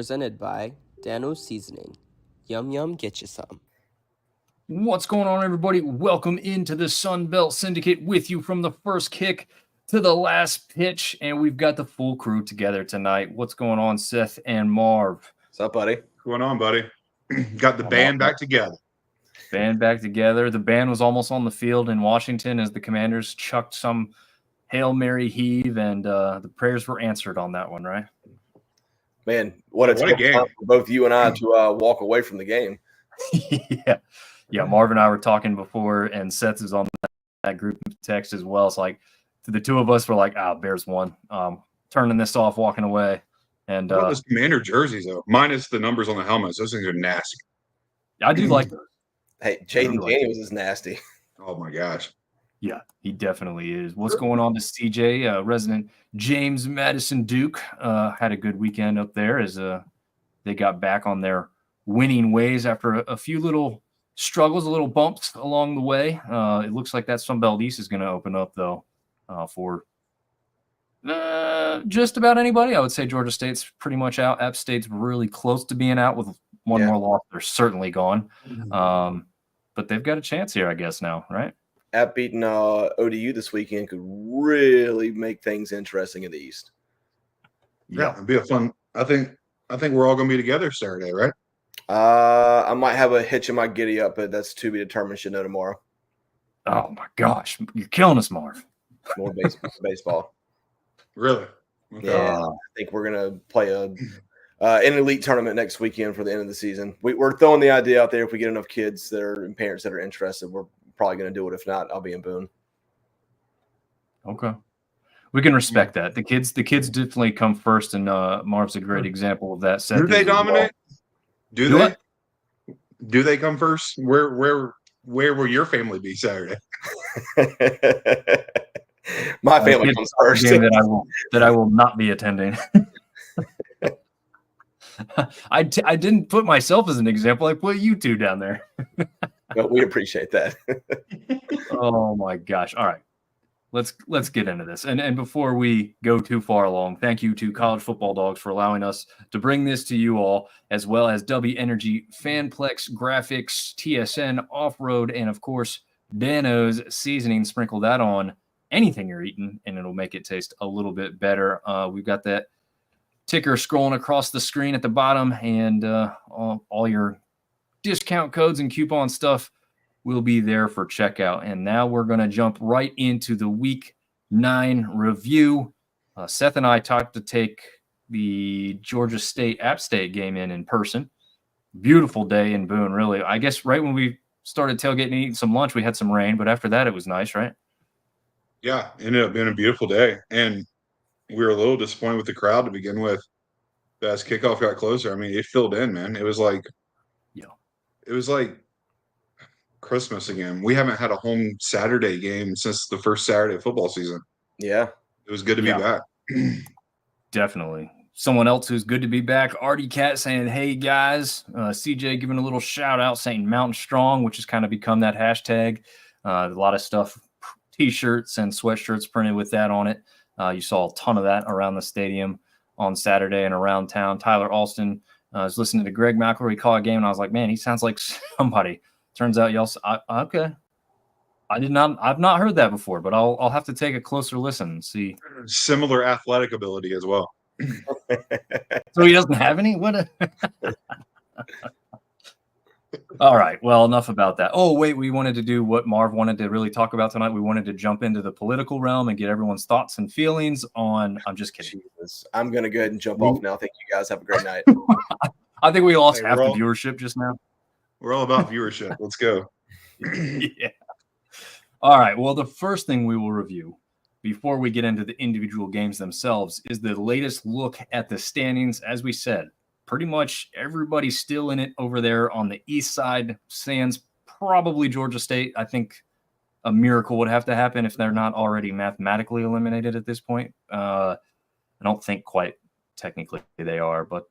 presented by Dano's Seasoning. Yum yum, get you some. What's going on, everybody? Welcome into the Sun Belt Syndicate with you from the first kick to the last pitch, and we've got the full crew together tonight. What's going on, Seth and Marv? What's up, buddy? What's going on, buddy? Got the band back together. Band back together. The band was almost on the field in Washington as the Commanders chucked some Hail Mary heave, and the prayers were answered on that one, right? Man, what a game for both you and I to walk away from the game. Yeah. Marv and I were talking before, and Seth is on that group text as well. It's like the two of us were like, Bears won. Turning this off, walking away. And what about those Commander jerseys, though? Minus the numbers on the helmets. Those things are nasty. I do like those. Hey, Jaden Daniels is nasty. Oh, my gosh. Yeah, he definitely is. What's going on to CJ? Resident James Madison Duke had a good weekend up there as they got back on their winning ways after a few little struggles, a little bumps along the way. It looks like that Sun Belt East is going to open up, though, for just about anybody. I would say Georgia State's pretty much out. App State's really close to being out with one more loss. They're certainly gone. But they've got a chance here, I guess, now, right? App beating ODU this weekend could really make things interesting in the East. Yeah, it'd be a fun. I think we're all going to be together Saturday, right? I might have a hitch in my giddy up, but that's to be determined. Should know tomorrow. Oh my gosh, you're killing us, Marv. More baseball. Really? Okay. Yeah, I think we're gonna play an elite tournament next weekend for the end of the season. We're throwing the idea out there. If we get enough kids and parents that are interested, we're probably going to do it. If not, I'll be in Boone. Okay. We can respect that. The kids definitely come first, and Marv's a great example of that. Do they dominate? Do they come first? Where will your family be Saturday? My family comes first. That I will not be attending. I didn't put myself as an example. I put you two down there. But we appreciate that. Oh my gosh. All right. Let's get into this. And before we go too far along, thank you to College Football Dogs for allowing us to bring this to you all, as well as W Energy, Fanplex Graphics, TSN Off-Road, and of course, Dano's Seasoning. Sprinkle that on anything you're eating, and it'll make it taste a little bit better. We've got that ticker scrolling across the screen at the bottom, and all your discount codes and coupon stuff will be there for checkout. And now we're going to jump right into the Week 9 review. Seth and I talked to take the Georgia State App State game in person. Beautiful day in Boone, really. I guess right when we started tailgating and eating some lunch, we had some rain, but after that, it was nice, right? Yeah, it ended up being a beautiful day. And we were a little disappointed with the crowd to begin with. As kickoff got closer, I mean, it filled in, man. It was like Christmas again. We haven't had a home Saturday game since the first Saturday of football season. Yeah. It was good to be back. Definitely. Someone else who's good to be back, Artie Cat saying, hey, guys. CJ giving a little shout-out saying Mountain Strong, which has kind of become that hashtag. A lot of stuff, T-shirts and sweatshirts printed with that on it. You saw a ton of that around the stadium on Saturday and around town. Tyler Alston was listening to Greg McElroy call a game, and I was like, man, he sounds like somebody. Turns out y'all okay. I've not heard that before, but I'll have to take a closer listen and see. Similar athletic ability as well. So he doesn't have any? What? All right. Well, enough about that. Oh, wait, we wanted to do what Marv wanted to really talk about tonight. We wanted to jump into the political realm and get everyone's thoughts and feelings on. I'm just kidding. Jesus. I'm going to go ahead and jump off now. Thank you guys. Have a great night. I think we lost half the viewership just now. We're all about viewership. Let's go. Yeah. All right. Well, the first thing we will review before we get into the individual games themselves is the latest look at the standings. As we said, pretty much everybody's still in it over there on the east side. Sans probably Georgia State. I think a miracle would have to happen if they're not already mathematically eliminated at this point. I don't think quite technically they are, but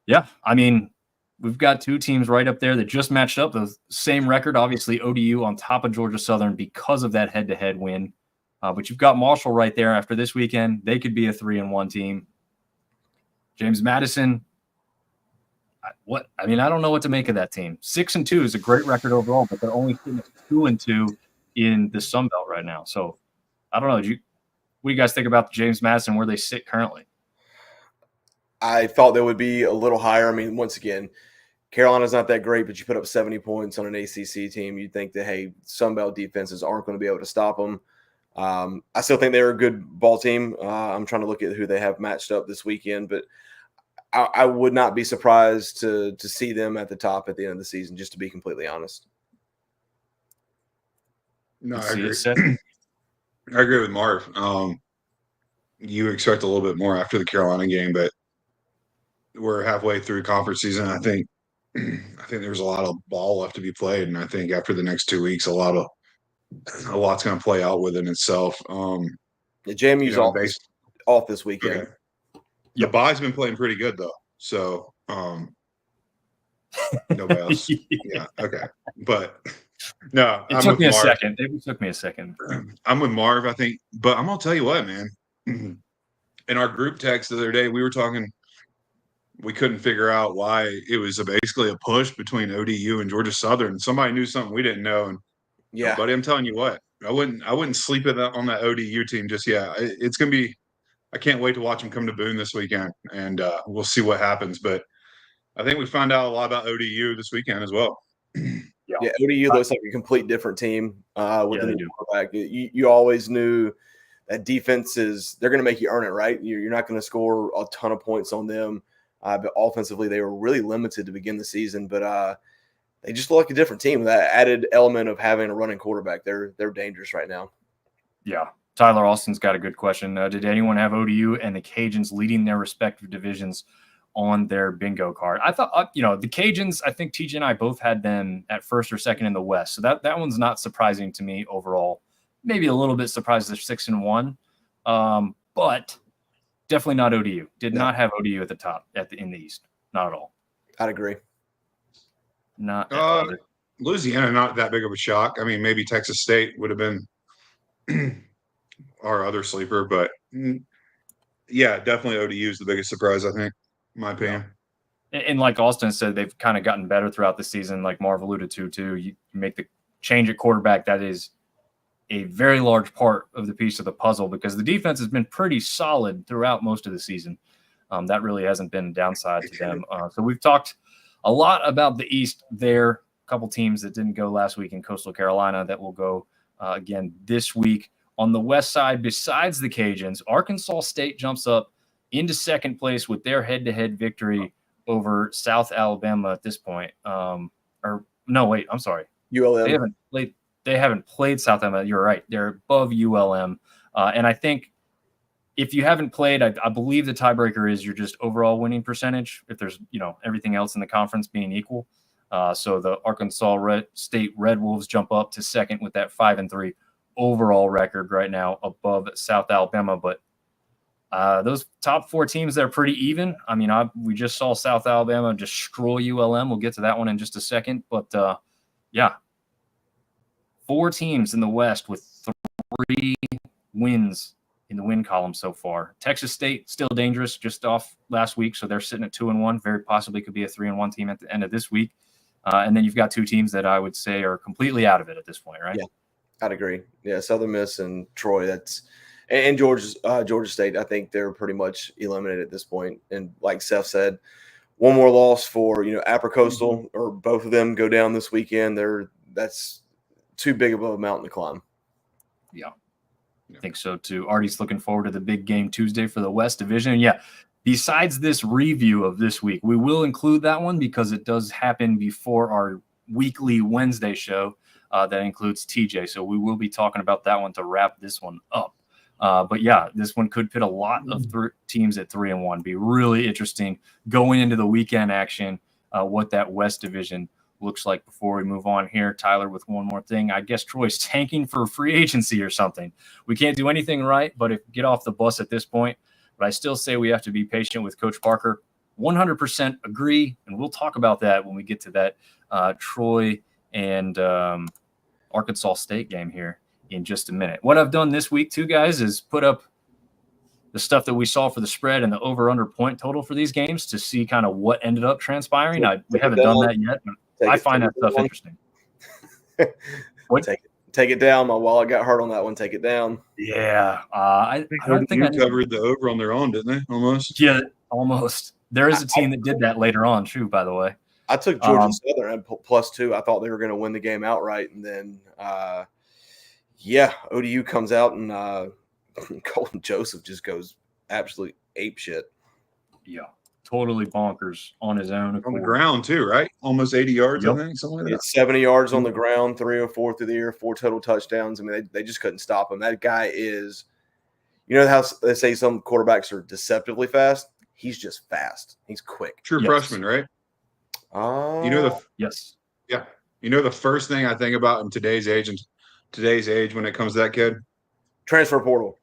yeah, I mean, we've got two teams right up there that just matched up the same record. Obviously, ODU on top of Georgia Southern because of that head-to-head win. But you've got Marshall right there after this weekend. They could be a 3-1 team. James Madison I don't know what to make of that team. 6-2 is a great record overall, but they're only sitting at 2-2 in the Sun Belt right now. So I don't know. What do you guys think about James Madison, where they sit currently? I thought they would be a little higher. I mean, once again, Carolina's not that great, but you put up 70 points on an ACC team. You'd think that, hey, Sun Belt defenses aren't going to be able to stop them. I still think they're a good ball team. I'm trying to look at who they have matched up this weekend, but I would not be surprised to see them at the top at the end of the season, just to be completely honest. No, I agree. I agree with Marv. You expect a little bit more after the Carolina game, but we're halfway through conference season. I think there's a lot of ball left to be played, and I think after the next 2 weeks, a lot's going to play out within itself. The JMU's off this weekend. Okay. The bye's been playing pretty good though, so nobody else. Yeah, okay, but no, it took me a second. It took me a second. I'm with Marv, I think, but I'm gonna tell you what, man. In our group text the other day, we were talking. We couldn't figure out why it was basically a push between ODU and Georgia Southern. Somebody knew something we didn't know, and yeah, buddy, I'm telling you what, I wouldn't sleep on that ODU team just yet. It's gonna be. I can't wait to watch them come to Boone this weekend, and we'll see what happens. But I think we find out a lot about ODU this weekend as well. Yeah, ODU looks like a complete different team with the new quarterback. You always knew that defense they're going to make you earn it, right? You're not going to score a ton of points on them, but offensively they were really limited to begin the season. But they just look like a different team with that added element of having a running quarterback. They're dangerous right now. Yeah. Tyler Austin's got a good question. Did anyone have ODU and the Cajuns leading their respective divisions on their bingo card? I thought, the Cajuns, I think TJ and I both had them at first or second in the West. So that one's not surprising to me overall. Maybe a little bit surprised they're 6-1, but definitely not ODU. Did not have ODU at the top in the East. Not at all. I'd agree. Not at all. Louisiana, not that big of a shock. I mean, maybe Texas State would have been our other sleeper, but yeah, definitely ODU is the biggest surprise, I think, in my opinion. And like Austin said, they've kind of gotten better throughout the season, like Marv alluded to, too. You make the change at quarterback. That is a very large part of the piece of the puzzle because the defense has been pretty solid throughout most of the season. That really hasn't been a downside to them. So we've talked a lot about the East there. A couple teams that didn't go last week in Coastal Carolina that will go again this week. On the West side, besides the Cajuns, Arkansas State jumps up into second place with their head-to-head victory over South Alabama at this point. I'm sorry. ULM. They haven't played South Alabama. You're right. They're above ULM. And I think if you haven't played, I believe the tiebreaker is your just overall winning percentage, if there's, everything else in the conference being equal. So the Arkansas State Red Wolves jump up to second with that 5-3 overall record right now above South Alabama. But those top four teams, they're pretty even. I mean, we just saw South Alabama destroy ULM. We'll get to that one in just a second. But, four teams in the West with 3 wins in the win column so far. Texas State, still dangerous, just off last week, so they're sitting at 2-1. Very possibly could be a 3-1 team at the end of this week. And then you've got 2 teams that I would say are completely out of it at this point, right? Yeah, I'd agree. Yeah, Southern Miss and Troy, and Georgia State, I think they're pretty much eliminated at this point. And like Seth said, one more loss for, Upper Coastal, or both of them go down this weekend. That's too big of a mountain to climb. Yeah. I think so too. Artie's looking forward to the big game Tuesday for the West Division. And yeah, besides this review of this week, we will include that one because it does happen before our weekly Wednesday show that includes TJ. So we will be talking about that one to wrap this one up. But yeah, this one could pit a lot of teams at 3-1. Be really interesting going into the weekend action, what that West Division looks like. Before we move on here, Tyler, with one more thing. I guess Troy's tanking for free agency or something. We can't do anything right, but get off the bus at this point. But I still say we have to be patient with Coach Parker. 100% agree, and we'll talk about that when we get to that Troy and Arkansas State game here in just a minute. What I've done this week, too, guys, is put up the stuff that we saw for the spread and the over-under point total for these games to see kind of what ended up transpiring. We haven't done that yet, but I find that stuff interesting. Take it down. My wallet got hurt on that one. Take it down. Yeah. I don't think I covered the over on their own, didn't they? Almost. Yeah, almost. There is a team that did that later on, too, by the way. I took Georgia Southern at +2. I thought they were going to win the game outright. And then, ODU comes out and Colton Joseph just goes absolute ape shit. Yeah, totally bonkers on his own. On the ground, too, right? Almost 80 yards, I think, something like that. 70 yards on the ground, 304 through the air, 4 total touchdowns. I mean, they just couldn't stop him. That guy is – you know how they say some quarterbacks are deceptively fast? He's just fast. He's quick. True freshman, right? Yes. Yeah. You know the first thing I think about in today's age when it comes to that kid? Transfer portal.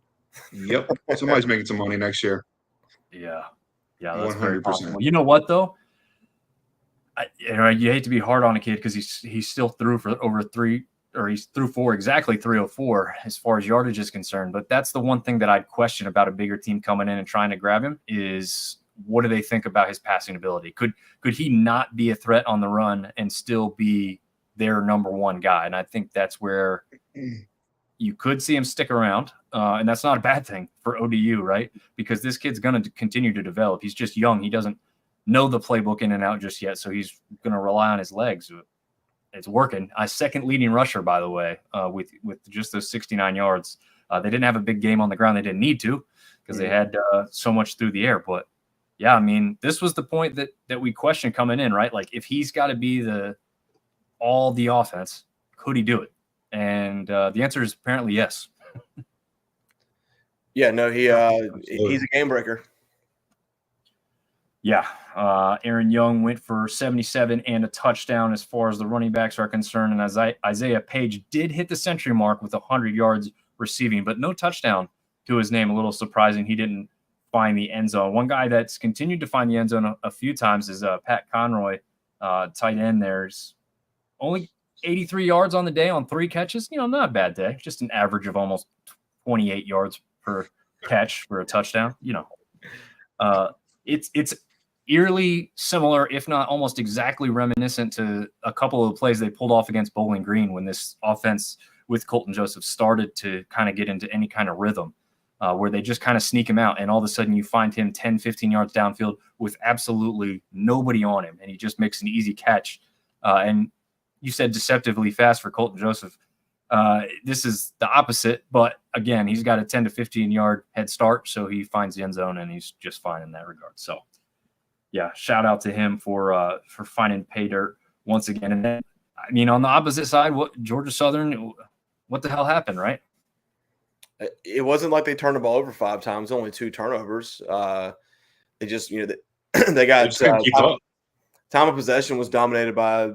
Yep. Somebody's making some money next year. Yeah. Yeah, that's 100%. Very possible. You know what, though? You hate to be hard on a kid because he's still through for he's through for exactly 304 as far as yardage is concerned. But that's the one thing that I'd question about a bigger team coming in and trying to grab him is what do they think about his passing ability? Could he not be a threat on the run and still be their number one guy? And I think that's where you could see him stick around. And that's not a bad thing for ODU, right? Because this kid's going to continue to develop. He's just young. He doesn't know the playbook in and out just yet. So he's going to rely on his legs. It's working. Second leading rusher, by the way, with just those 69 yards. They didn't have a big game on the ground. They didn't need to because they had so much through the air. But, yeah, I mean, this was the point that we questioned coming in, right? Like, if he's got to be all the offense, could he do it? And the answer is apparently yes. Yeah, no, he's a game breaker. Yeah, Aaron Young went for 77 and a touchdown as far as the running backs are concerned. And as Isaiah Page did hit the century mark with 100 yards receiving, but no touchdown to his name. A little surprising. He didn't find the end zone. One guy that's continued to find the end zone a few times is Pat Conroy, tight end. There's only 83 yards on the day on 3 catches. Not a bad day. Just an average of almost 28 yards per catch for a touchdown. It's eerily similar, if not almost exactly reminiscent to a couple of plays they pulled off against Bowling Green when this offense with Colton Joseph started to kind of get into any kind of rhythm where they just kind of sneak him out. And all of a sudden you find him 10, 15 yards downfield with absolutely nobody on him. And he just makes an easy catch. And you said deceptively fast for Colton Joseph. This is the opposite, but again, he's got a 10 to 15 yard head start, so he finds the end zone and he's just fine in that regard. So, yeah, shout out to him for finding pay dirt once again. And then, I mean, on the opposite side, Georgia Southern, what the hell happened, right? It wasn't like they turned the ball over 5 times, only 2 turnovers. They just, they got time of possession was dominated by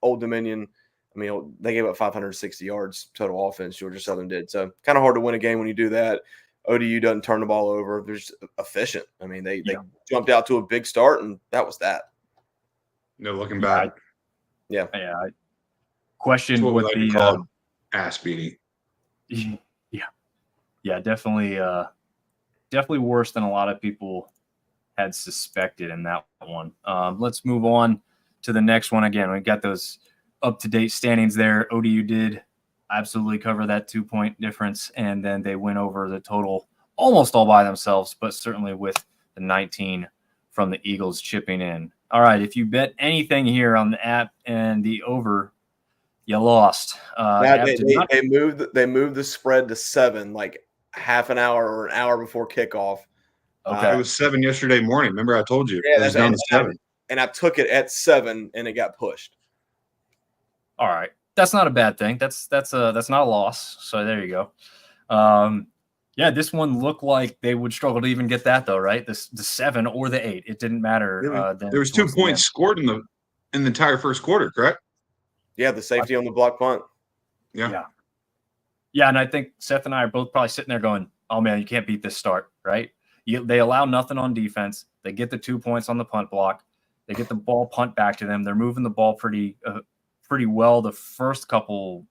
Old Dominion. I mean, they gave up 560 yards total offense, Georgia Southern did. So kind of hard to win a game when you do that. ODU doesn't turn the ball over. They're just efficient. I mean, they jumped out to a big start, and that was that. No looking back. Yeah. I questioned what what the ass beating. Yeah, definitely worse than a lot of people had suspected in that one. Let's move on to the next one. Again, we got those up-to-date standings there. ODU did absolutely cover that 2-point difference, and then they went over the total almost all by themselves, but certainly with the 19 from the Eagles chipping in. All right, if you bet anything here on the app and the over, you lost. They moved the spread to 7 like half an hour or an hour before kickoff. Okay, it was 7 yesterday morning. Remember, I told you it was down to 7, and I took it at 7, and it got pushed. All right, that's not a bad thing. That's not a loss. So there you go. Yeah, this one looked like they would struggle to even get that though, right? The 7 or the 8, it didn't matter. There was 2 points scored in the entire first quarter, correct? Yeah, the safety on the block punt. Yeah, and I think Seth and I are both probably sitting there going, "Oh man, you can't beat this start, right?" They allow nothing on defense. They get the 2 points on the punt block. They get the ball punt back to them. They're moving the ball pretty well the first couple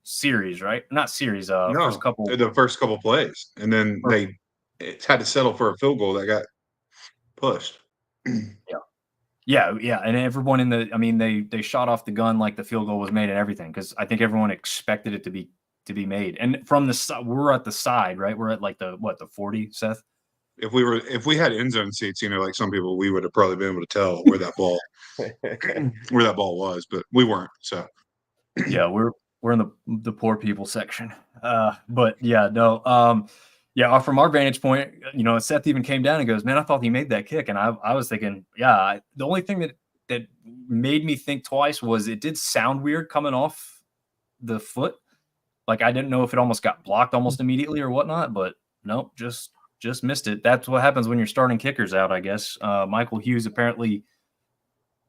series, right? Not series. The first couple plays, and then it's had to settle for a field goal that got pushed. Yeah, and everyone they shot off the gun like the field goal was made and everything, because I think everyone expected it to be made. And from the side, we're at the side, right? We're at like the 40, Seth. If we had end zone seats, like some people, we would have probably been able to tell where that ball was, but we weren't. So yeah, we're in the poor people section. But yeah, no. Yeah, from our vantage point, Seth even came down and goes, "Man, I thought he made that kick," and I was thinking, yeah. The only thing that made me think twice was it did sound weird coming off the foot. Like I didn't know if it almost got blocked almost immediately or whatnot, but nope, just missed it. That's what happens when you're starting kickers out, I guess. Michael Hughes apparently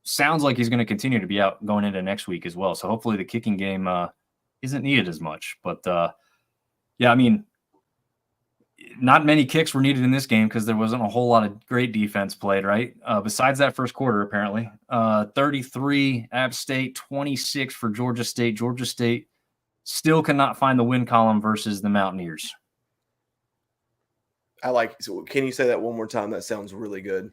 sounds like he's going to continue to be out going into next week as well. So hopefully the kicking game isn't needed as much. But yeah, I mean, not many kicks were needed in this game because there wasn't a whole lot of great defense played, right? Besides that first quarter, apparently. 33 App State, 26 for Georgia State. Georgia State still cannot find the win column versus the Mountaineers. So can you say that one more time? That sounds really good.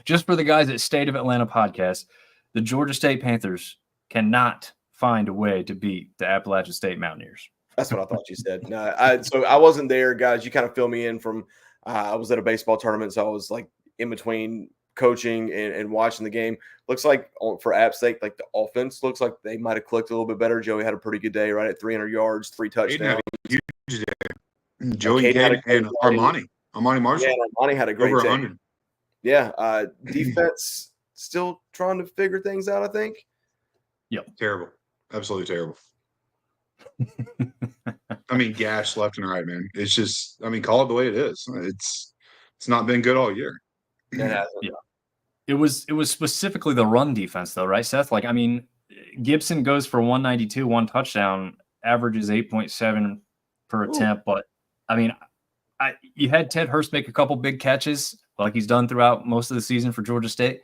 Just for the guys at State of Atlanta podcast, the Georgia State Panthers cannot find a way to beat the Appalachian State Mountaineers. That's what I thought you said. No, so I wasn't there, guys. You kind of fill me in from I was at a baseball tournament, so I was like in between coaching and watching the game. Looks like for App State, like the offense looks like they might have clicked a little bit better. Joey had a pretty good day, right at 300 yards, 3 touchdowns. Joey and Armani Marshall. Yeah, Armani had a great over day. 100. Yeah, defense still trying to figure things out, I think. Yep. Terrible. Absolutely terrible. I mean, gash left and right, man. It's just, call it the way it is. It's not been good all year. It hasn't. Yeah. It was specifically the run defense, though, right, Seth? Like, I mean, Gibson goes for 192, 1 touchdown, averages 8.7 per attempt. But, I mean, you had Ted Hurst make a couple big catches like he's done throughout most of the season for Georgia State.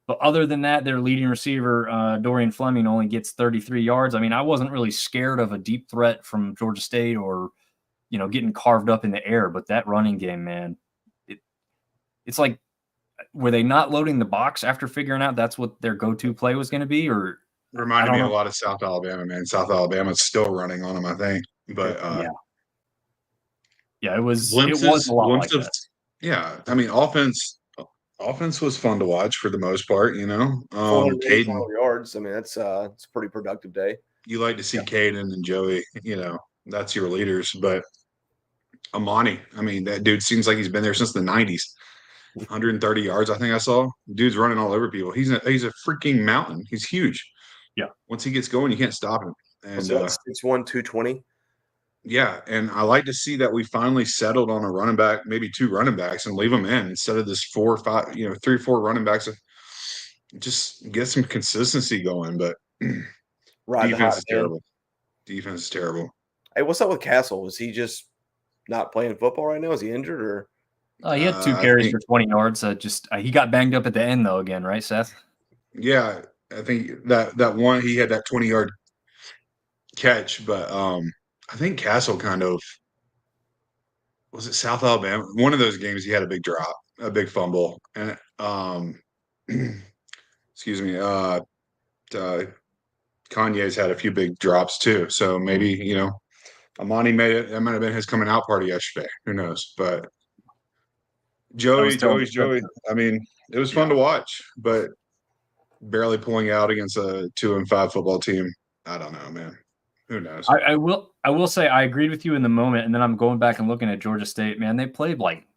But other than that, their leading receiver, Dorian Fleming, only gets 33 yards. I mean, I wasn't really scared of a deep threat from Georgia State or, getting carved up in the air. But that running game, man, it's like, were they not loading the box after figuring out that's what their go-to play was going to be? Or reminded me a lot of South Alabama, man. South Alabama's still running on them, I think. But yeah, it was glimpses, a lot like that. Yeah, I mean, offense was fun to watch for the most part, 480 yards. I mean, it's a pretty productive day. You like to see Caden and Joey, that's your leaders. But Amani, I mean, that dude seems like he's been there since the 90s. 130 yards, I think I saw. Dude's running all over people. He's a freaking mountain. He's huge. Yeah. Once he gets going, you can't stop him. And it's 220. Yeah, and I like to see that we finally settled on a running back, maybe 2 running backs, and leave them in instead of this 4 or 5, 3 or 4 running backs. Just get some consistency going. But defense is terrible. Defense is terrible. Hey, what's up with Castle? Is he just not playing football right now? Is he injured or? He had 2 carries for 20 yards. He got banged up at the end though. Again, right, Seth? Yeah, I think that one he had that 20-yard catch, but I think Castle kind of was it South Alabama. One of those games he had a big drop, a big fumble, and excuse me, Kanye's had a few big drops too. So maybe Amani made it. That might have been his coming out party yesterday. Who knows? But Joey. I mean, it was fun to watch, but barely pulling out against a 2-5 football team. I don't know, man. Who knows? I will say I agreed with you in the moment, and then I'm going back and looking at Georgia State. Man, they played like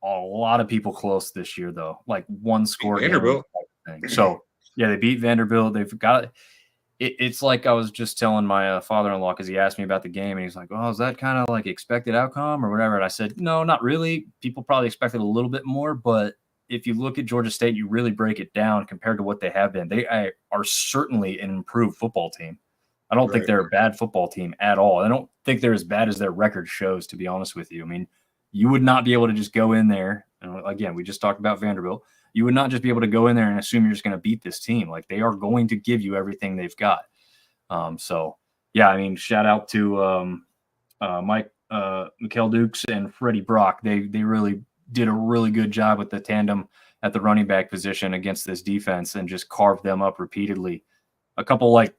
a lot of people close this year, though. Like one score. Vanderbilt. So yeah, they beat Vanderbilt. They've got it's like I was just telling my father-in-law because he asked me about the game, and he's like, "Oh, is that kind of like expected outcome or whatever?" And I said, "No, not really. People probably expected a little bit more, but if you look at Georgia State, you really break it down compared to what they have been. They are certainly an improved football team. I don't think they're a bad football team at all. I don't think they're as bad as their record shows, to be honest with you. I mean, you would not be able to just go in there. And again, we just talked about Vanderbilt. You would not just be able to go in there and assume you're just going to beat this team. Like, they are going to give you everything they've got. So, yeah, I mean, shout out to Mike Mikael Dukes and Freddie Brock, they really did a really good job with the tandem at the running back position against this defense and just carved them up repeatedly. A couple like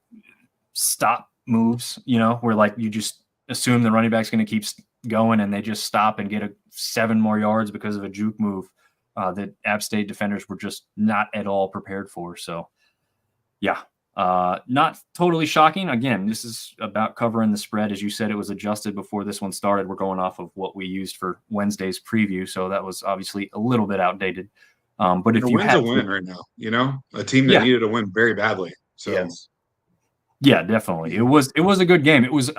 stop moves, where like you just assume the running back's going to keep going and they just stop and get 7 more yards because of a juke move that App State defenders were just not at all prepared for. So, yeah, not totally shocking. Again, this is about covering the spread. As you said, it was adjusted before this one started. We're going off of what we used for Wednesday's preview, so that was obviously a little bit outdated. But if the you win's a win right now, a team that needed a win very badly. So. Yes. Yeah, definitely. It was a good game. It was,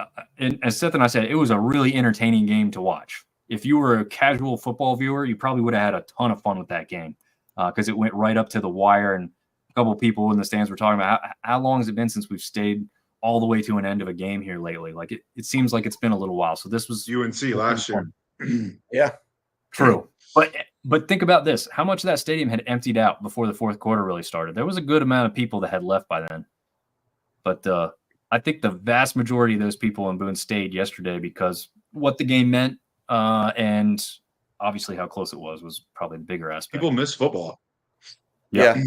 as Seth and I said, it was a really entertaining game to watch. If you were a casual football viewer, you probably would have had a ton of fun with that game because it went right up to the wire. And a couple of people in the stands were talking about how long has it been since we've stayed all the way to an end of a game here lately. Like it seems like it's been a little while. So this was UNC last year. Yeah, true. But think about this: how much of that stadium had emptied out before the fourth quarter really started? There was a good amount of people that had left by then. But I think the vast majority of those people in Boone stayed yesterday because what the game meant and obviously how close it was probably the bigger aspect. People miss football. Yeah.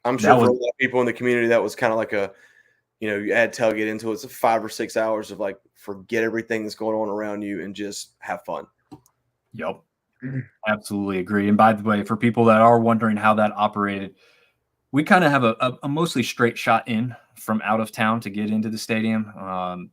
I'm sure for a lot of people in the community, that was kind of like you add tailgate into it. It's 5 or 6 hours of like forget everything that's going on around you and just have fun. Yep. Absolutely agree. And by the way, for people that are wondering how that operated, we kind of have a mostly straight shot in from out of town to get into the stadium.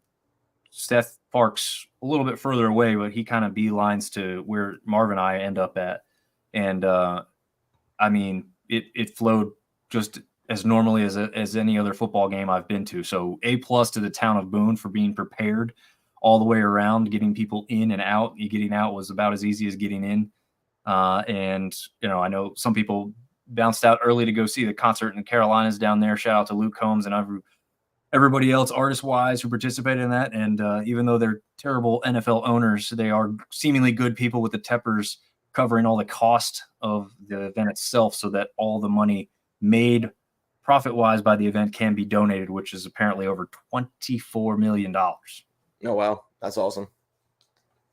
Seth parks a little bit further away, but he kind of beelines to where Marv and I end up at. And I mean, it flowed just as normally as any other football game I've been to. So A+ to the town of Boone for being prepared all the way around, getting people in and out. Getting out was about as easy as getting in. And I know some people bounced out early to go see the concert in the Carolinas down there. Shout out to Luke Combs and everybody else artist-wise who participated in that. And even though they're terrible NFL owners, they are seemingly good people with the Teppers covering all the cost of the event itself so that all the money made profit-wise by the event can be donated, which is apparently over $24 million. Oh, wow. That's awesome.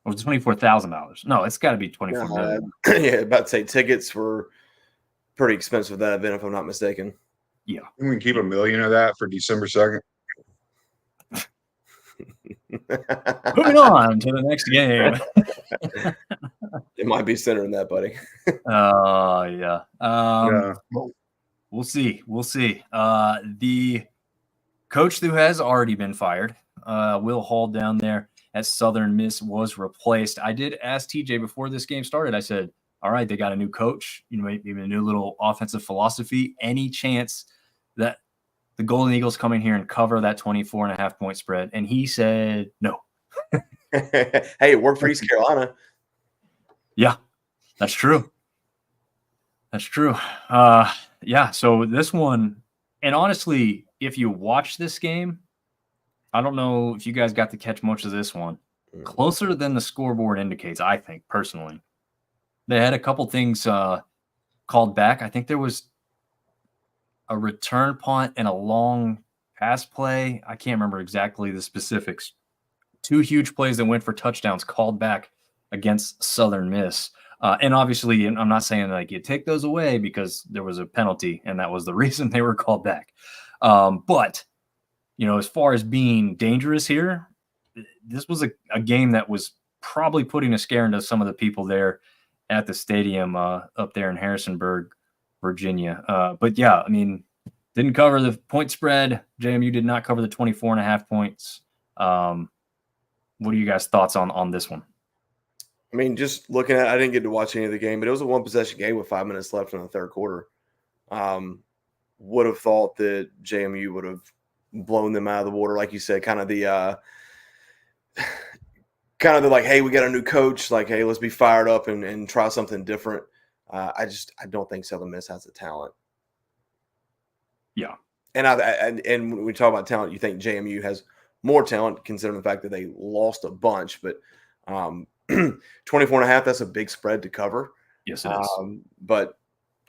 Or $24,000. No, it's got to be $24 million. Yeah, about to say tickets were pretty expensive for that event, if I'm not mistaken. Yeah. We can keep $1 million of that for December 2nd. Moving on to the next game. It might be centered in that, buddy. Yeah. Yeah. We'll see. The coach who has already been fired, Will Hall down there at Southern Miss, was replaced. I did ask TJ before this game started. I said, all right, they got a new coach, maybe a new little offensive philosophy. Any chance that the Golden Eagles come in here and cover that 24.5 point spread? And he said no. Hey, it worked for East Carolina. Yeah, that's true. Yeah, so this one, and honestly, if you watch this game, I don't know if you guys got to catch much of this one. Closer than the scoreboard indicates, I think, personally. They had a couple things called back. I think there was a return punt and a long pass play. I can't remember exactly the specifics. 2 huge plays that went for touchdowns called back against Southern Miss. And obviously, I'm not saying like you take those away because there was a penalty and that was the reason they were called back. But, as far as being dangerous here, this was a game that was probably putting a scare into some of the people there at the stadium up there in Harrisonburg, Virginia. But yeah, I mean, didn't cover the point spread. JMU did not cover the 24.5 points. What are you guys' thoughts on this one? I mean, just looking at, I didn't get to watch any of the game, but it was a 1-possession game with 5 minutes left in the third quarter. Would have thought that JMU would have blown them out of the water, like you said, kind of the like, hey, we got a new coach, like, hey, let's be fired up and try something different. I don't think Southern Miss has the talent. Yeah, and when we talk about talent, you think JMU has more talent considering the fact that they lost a bunch, but 24.5, that's a big spread to cover. Yes, it is. But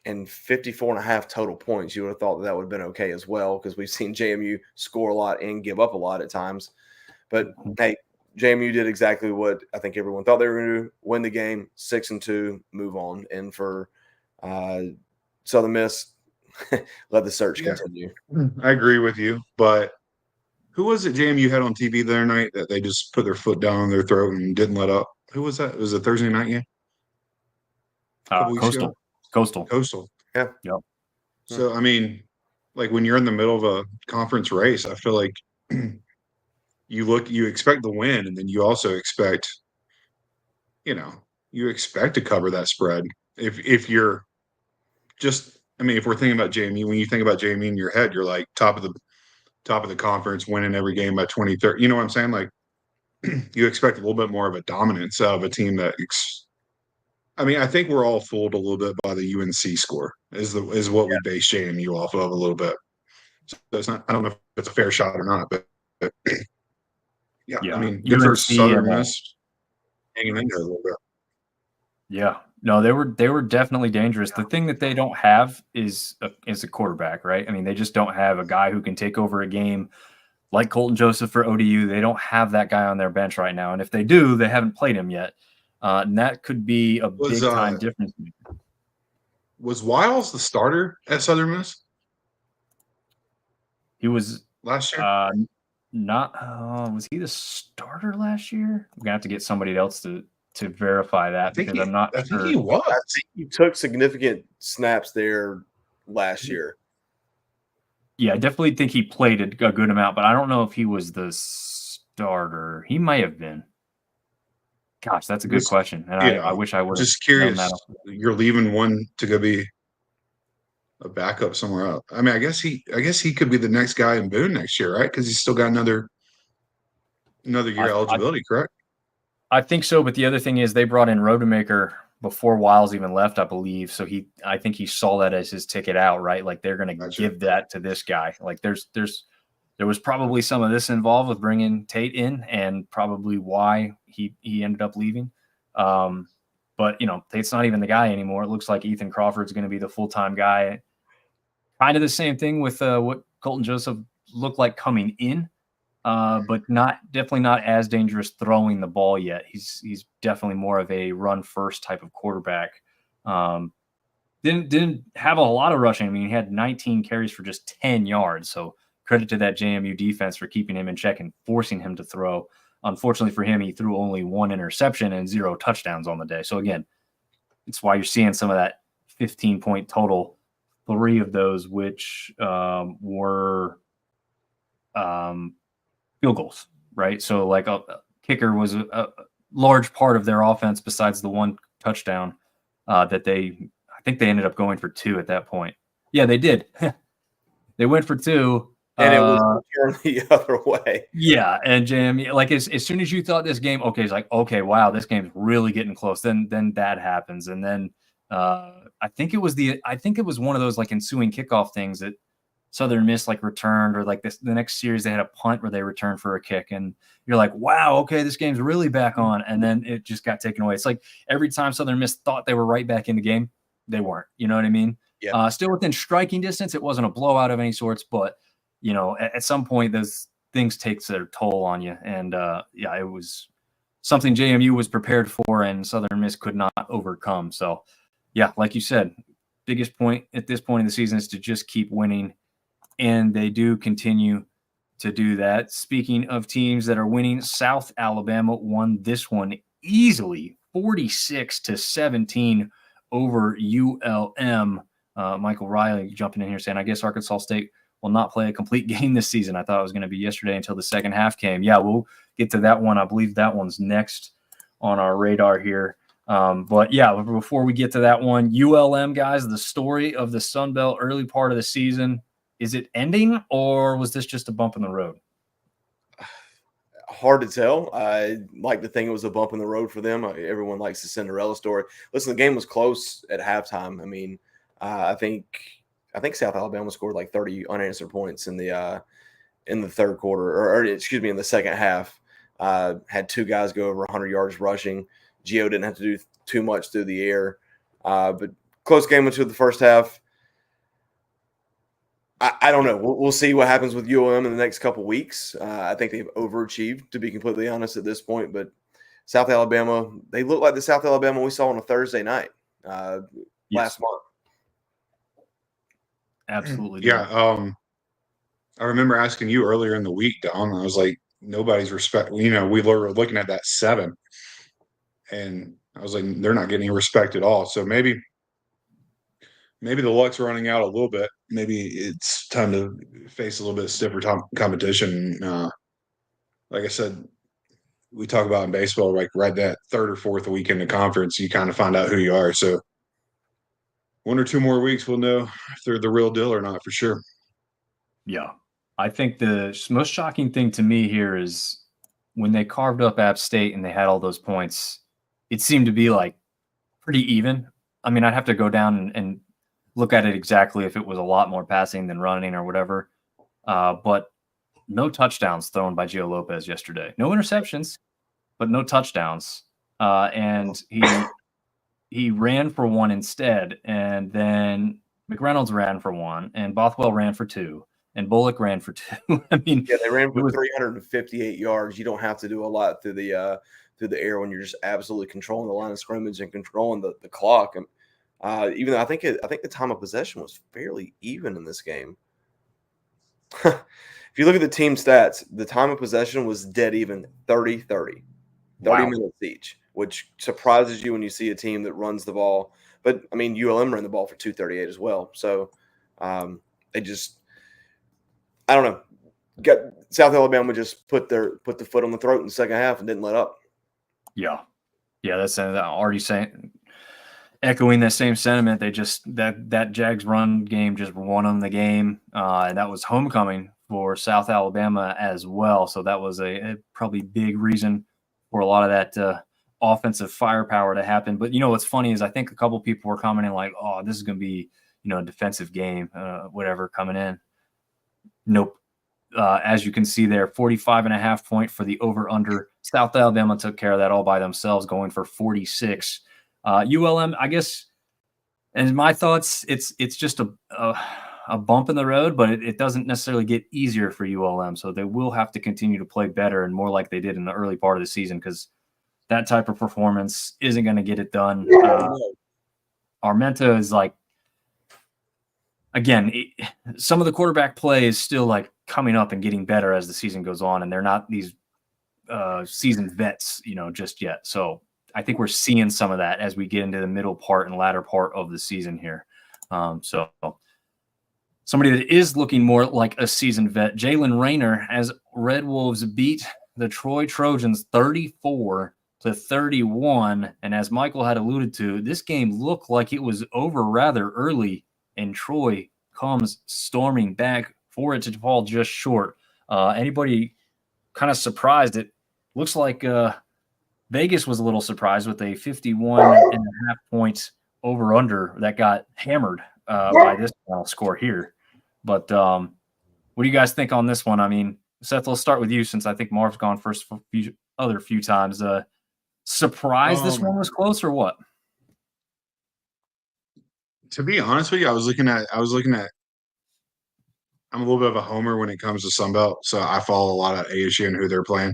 in 54.5 total points, you would have thought that would have been okay as well because we've seen JMU score a lot and give up a lot at times. But hey, JMU did exactly what I think everyone thought they were going to do: win the game, 6-2, move on. And for Southern Miss, let the search continue. I agree with you, but who was it JMU had on TV the other night that they just put their foot down their throat and didn't let up? Who was that? It was a Thursday night game? A couple weeks ago? Coastal. Yeah. Yep. So, I mean, like when you're in the middle of a conference race, I feel like you expect the win, and then you also expect, you expect to cover that spread. If you're just, I mean, if we're thinking about JMU, when you think about JMU in your head, you're like top of the conference, winning every game by 20, 30. You know what I'm saying? Like you expect a little bit more of a dominance out of a team that I mean, I think we're all fooled a little bit by the UNC score is what we base JMU off of a little bit. So it's not, I don't know if it's a fair shot or not, but yeah, I mean, good for Southern Miss hanging in there a little bit. Yeah, no, they were definitely dangerous. The thing that they don't have is a quarterback, right? I mean, they just don't have a guy who can take over a game like Colton Joseph for ODU. They don't have that guy on their bench right now, and if they do, they haven't played him yet, and that could be a big time difference. Was Wiles the starter at Southern Miss? He was last year. Was he the starter last year? I'm gonna have to get somebody else to verify that because I'm not sure. I think he was. I think he took significant snaps there last year. Yeah, I definitely think he played a good amount, but I don't know if he was the starter. He might have been. Gosh, that's a good question. And I wish I would have. Just curious. You're leaving one to go be a backup somewhere else. I mean, I guess he could be the next guy in Boone next year, right? Because he's still got another year eligibility, correct? I think so, but the other thing is they brought in Rodemaker before Wiles even left, I believe. So I think he saw that as his ticket out, right? Like they're going to give that to this guy. Like there was probably some of this involved with bringing Tate in, and probably why he ended up leaving. But Tate's not even the guy anymore. It looks like Ethan Crawford's going to be the full-time guy. Kind of the same thing with what Colton Joseph looked like coming in. But definitely not as dangerous throwing the ball yet. He's definitely more of a run first type of quarterback. Didn't have a lot of rushing. I mean, he had 19 carries for just 10 yards. So credit to that JMU defense for keeping him in check and forcing him to throw. Unfortunately for him, he threw only 1 interception and 0 touchdowns on the day. So again, it's why you're seeing some of that 15-point total. 3 of those which were field goals, right? So like a kicker was a large part of their offense besides the 1 touchdown that I think they ended up going for 2 at that point. Yeah, they did. They went for 2. And it was the other way. Yeah, and JMU, like as soon as you thought this game, okay, it's like, okay, wow, this game's really getting close. Then that happens. And then I think it was one of those like ensuing kickoff things that Southern Miss like returned, or like the next series they had a punt where they returned for a kick, and you're like, wow, okay, this game's really back on, and then it just got taken away. It's like every time Southern Miss thought they were right back in the game, they weren't. You know what I mean? Yeah. Still within striking distance. It wasn't a blowout of any sorts, but at some point those things take their toll on you, and it was something JMU was prepared for, and Southern Miss could not overcome. So, yeah, like you said, biggest point at this point in the season is to just keep winning. And they do continue to do that. Speaking of teams that are winning, South Alabama won this one easily, 46-17 over ULM. Michael Riley jumping in here saying, I guess Arkansas State will not play a complete game this season. I thought it was going to be yesterday until the second half came. Yeah, we'll get to that one. I believe that one's next on our radar here. But yeah, before we get to that one, ULM, guys, the story of the Sun Belt early part of the season. Is it ending, or was this just a bump in the road? Hard to tell. I like to think it was a bump in the road for them. Everyone likes the Cinderella story. Listen, the game was close at halftime. I mean, I think South Alabama scored like 30 unanswered points in the third quarter, or excuse me, in the second half. Had 2 guys go over 100 yards rushing. Gio didn't have to do too much through the air, but close game into the first half. I don't know. We'll see what happens with ULM in the next couple weeks. I think they've overachieved, to be completely honest, at this point. But South Alabama, they look like the South Alabama we saw on a Thursday night last month. Absolutely. Yeah. I remember asking you earlier in the week, Don. I was like, nobody's respect. We were looking at that 7, and I was like, they're not getting any respect at all. So maybe the luck's running out a little bit. Maybe it's time to face a little bit stiffer competition. Like I said, we talk about in baseball, like right that third or fourth weekend of conference, you kind of find out who you are. So 1 or 2 more weeks, we'll know if they're the real deal or not for sure. Yeah. I think the most shocking thing to me here is when they carved up App State and they had all those points, it seemed to be like pretty even. I mean, I'd have to go down and look at it exactly if it was a lot more passing than running or whatever. But no touchdowns thrown by Gio Lopez yesterday. No interceptions, but no touchdowns. And he ran for 1 instead, and then McReynolds ran for 1, and Bothwell ran for 2, and Bullock ran for 2. I mean, yeah, they ran for 358 yards. You don't have to do a lot through the air when you're just absolutely controlling the line of scrimmage and controlling the clock. And even though I think the time of possession was fairly even in this game. If you look at the team stats, the time of possession was dead even, 30-30. 30 wow. minutes each, which surprises you when you see a team that runs the ball. But, I mean, ULM ran the ball for 238 as well. So they just – I don't know. South Alabama just put the foot on the throat in the second half and didn't let up. Yeah. Yeah, that's already saying – echoing that same sentiment. They just that Jags run game just won them the game. And that was homecoming for South Alabama as well. So that was a probably big reason for a lot of that offensive firepower to happen. But what's funny is I think a couple people were commenting like, "Oh, this is going to be a defensive game, whatever coming in." Nope. As you can see there, 45.5 point for the over/under. South Alabama took care of that all by themselves, going for 46. ULM, I guess, and my thoughts, it's just a bump in the road, but it doesn't necessarily get easier for ULM. So they will have to continue to play better and more like they did in the early part of the season, because that type of performance isn't going to get it done. Armenta is like, again, some of the quarterback play is still like coming up and getting better as the season goes on, and they're not these seasoned vets, just yet. So I think we're seeing some of that as we get into the middle part and latter part of the season here. So somebody that is looking more like a seasoned vet, Jalen Rayner, as Red Wolves beat the Troy Trojans 34-31. And as Michael had alluded to, this game looked like it was over rather early, and Troy comes storming back for it to fall just short. Anybody kind of surprised? It looks like Vegas was a little surprised with a 51.5 point over-under that got hammered by this final score here. But what do you guys think on this one? I mean, Seth, let's start with you since I think Marv's gone first for a few times. Surprised this one was close or what? To be honest with you, I was looking at I'm a little bit of a homer when it comes to Sunbelt, so I follow a lot of ASU and who they're playing.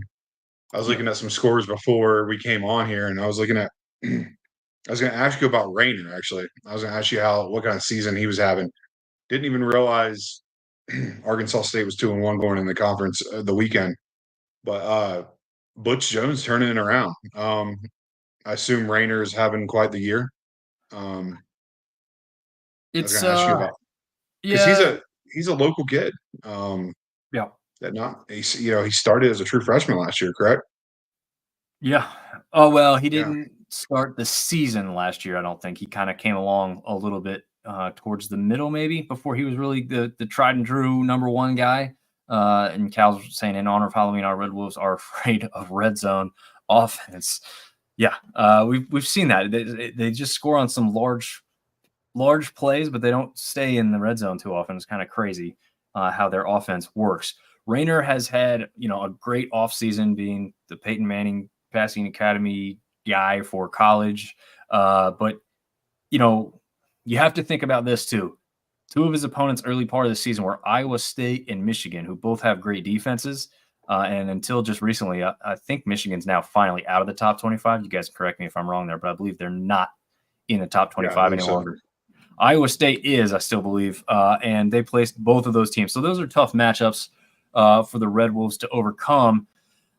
I was looking at some scores before we came on here, and I was looking at I was going to ask you about Rayner, actually. I was going to ask you what kind of season he was having. Didn't even realize Arkansas State was 2-1 going in the conference the weekend. But Butch Jones turning it around. I assume Rayner is having quite the year. It's I was going to ask you about, because he's a local kid. Yeah. He started as a true freshman last year, correct? Yeah. Oh, well, he didn't start the season last year, I don't think. He kind of came along a little bit towards the middle, maybe, before he was really the tried and true number one guy. And Cal's saying, in honor of Halloween, our Red Wolves are afraid of red zone offense. Yeah, we've seen that. They just score on some large plays, but they don't stay in the red zone too often. It's kind of crazy how their offense works. Rayner has had, a great offseason, being the Peyton Manning Passing Academy guy for college. But, you have to think about this too. Two of his opponents early part of the season were Iowa State and Michigan, who both have great defenses. And until just recently, I think Michigan's now finally out of the top 25. You guys correct me if I'm wrong there, but I believe they're not in the top 25 any longer. Iowa State is, I still believe, and they placed both of those teams. So those are tough matchups for the Red Wolves to overcome.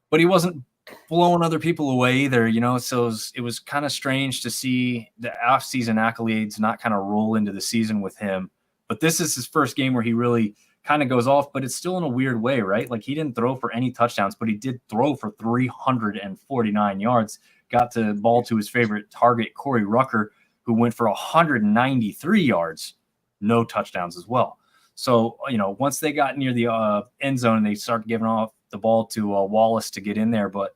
But he wasn't blowing other people away either, so it was kind of strange to see the off-season accolades not kind of roll into the season with him. But this is his first game where he really kind of goes off, but it's still in a weird way, right? Like, he didn't throw for any touchdowns, but he did throw for 349 yards, got the ball to his favorite target, Corey Rucker, who went for 193 yards, no touchdowns as well. So, once they got near the end zone, they started giving off the ball to Wallace to get in there. But,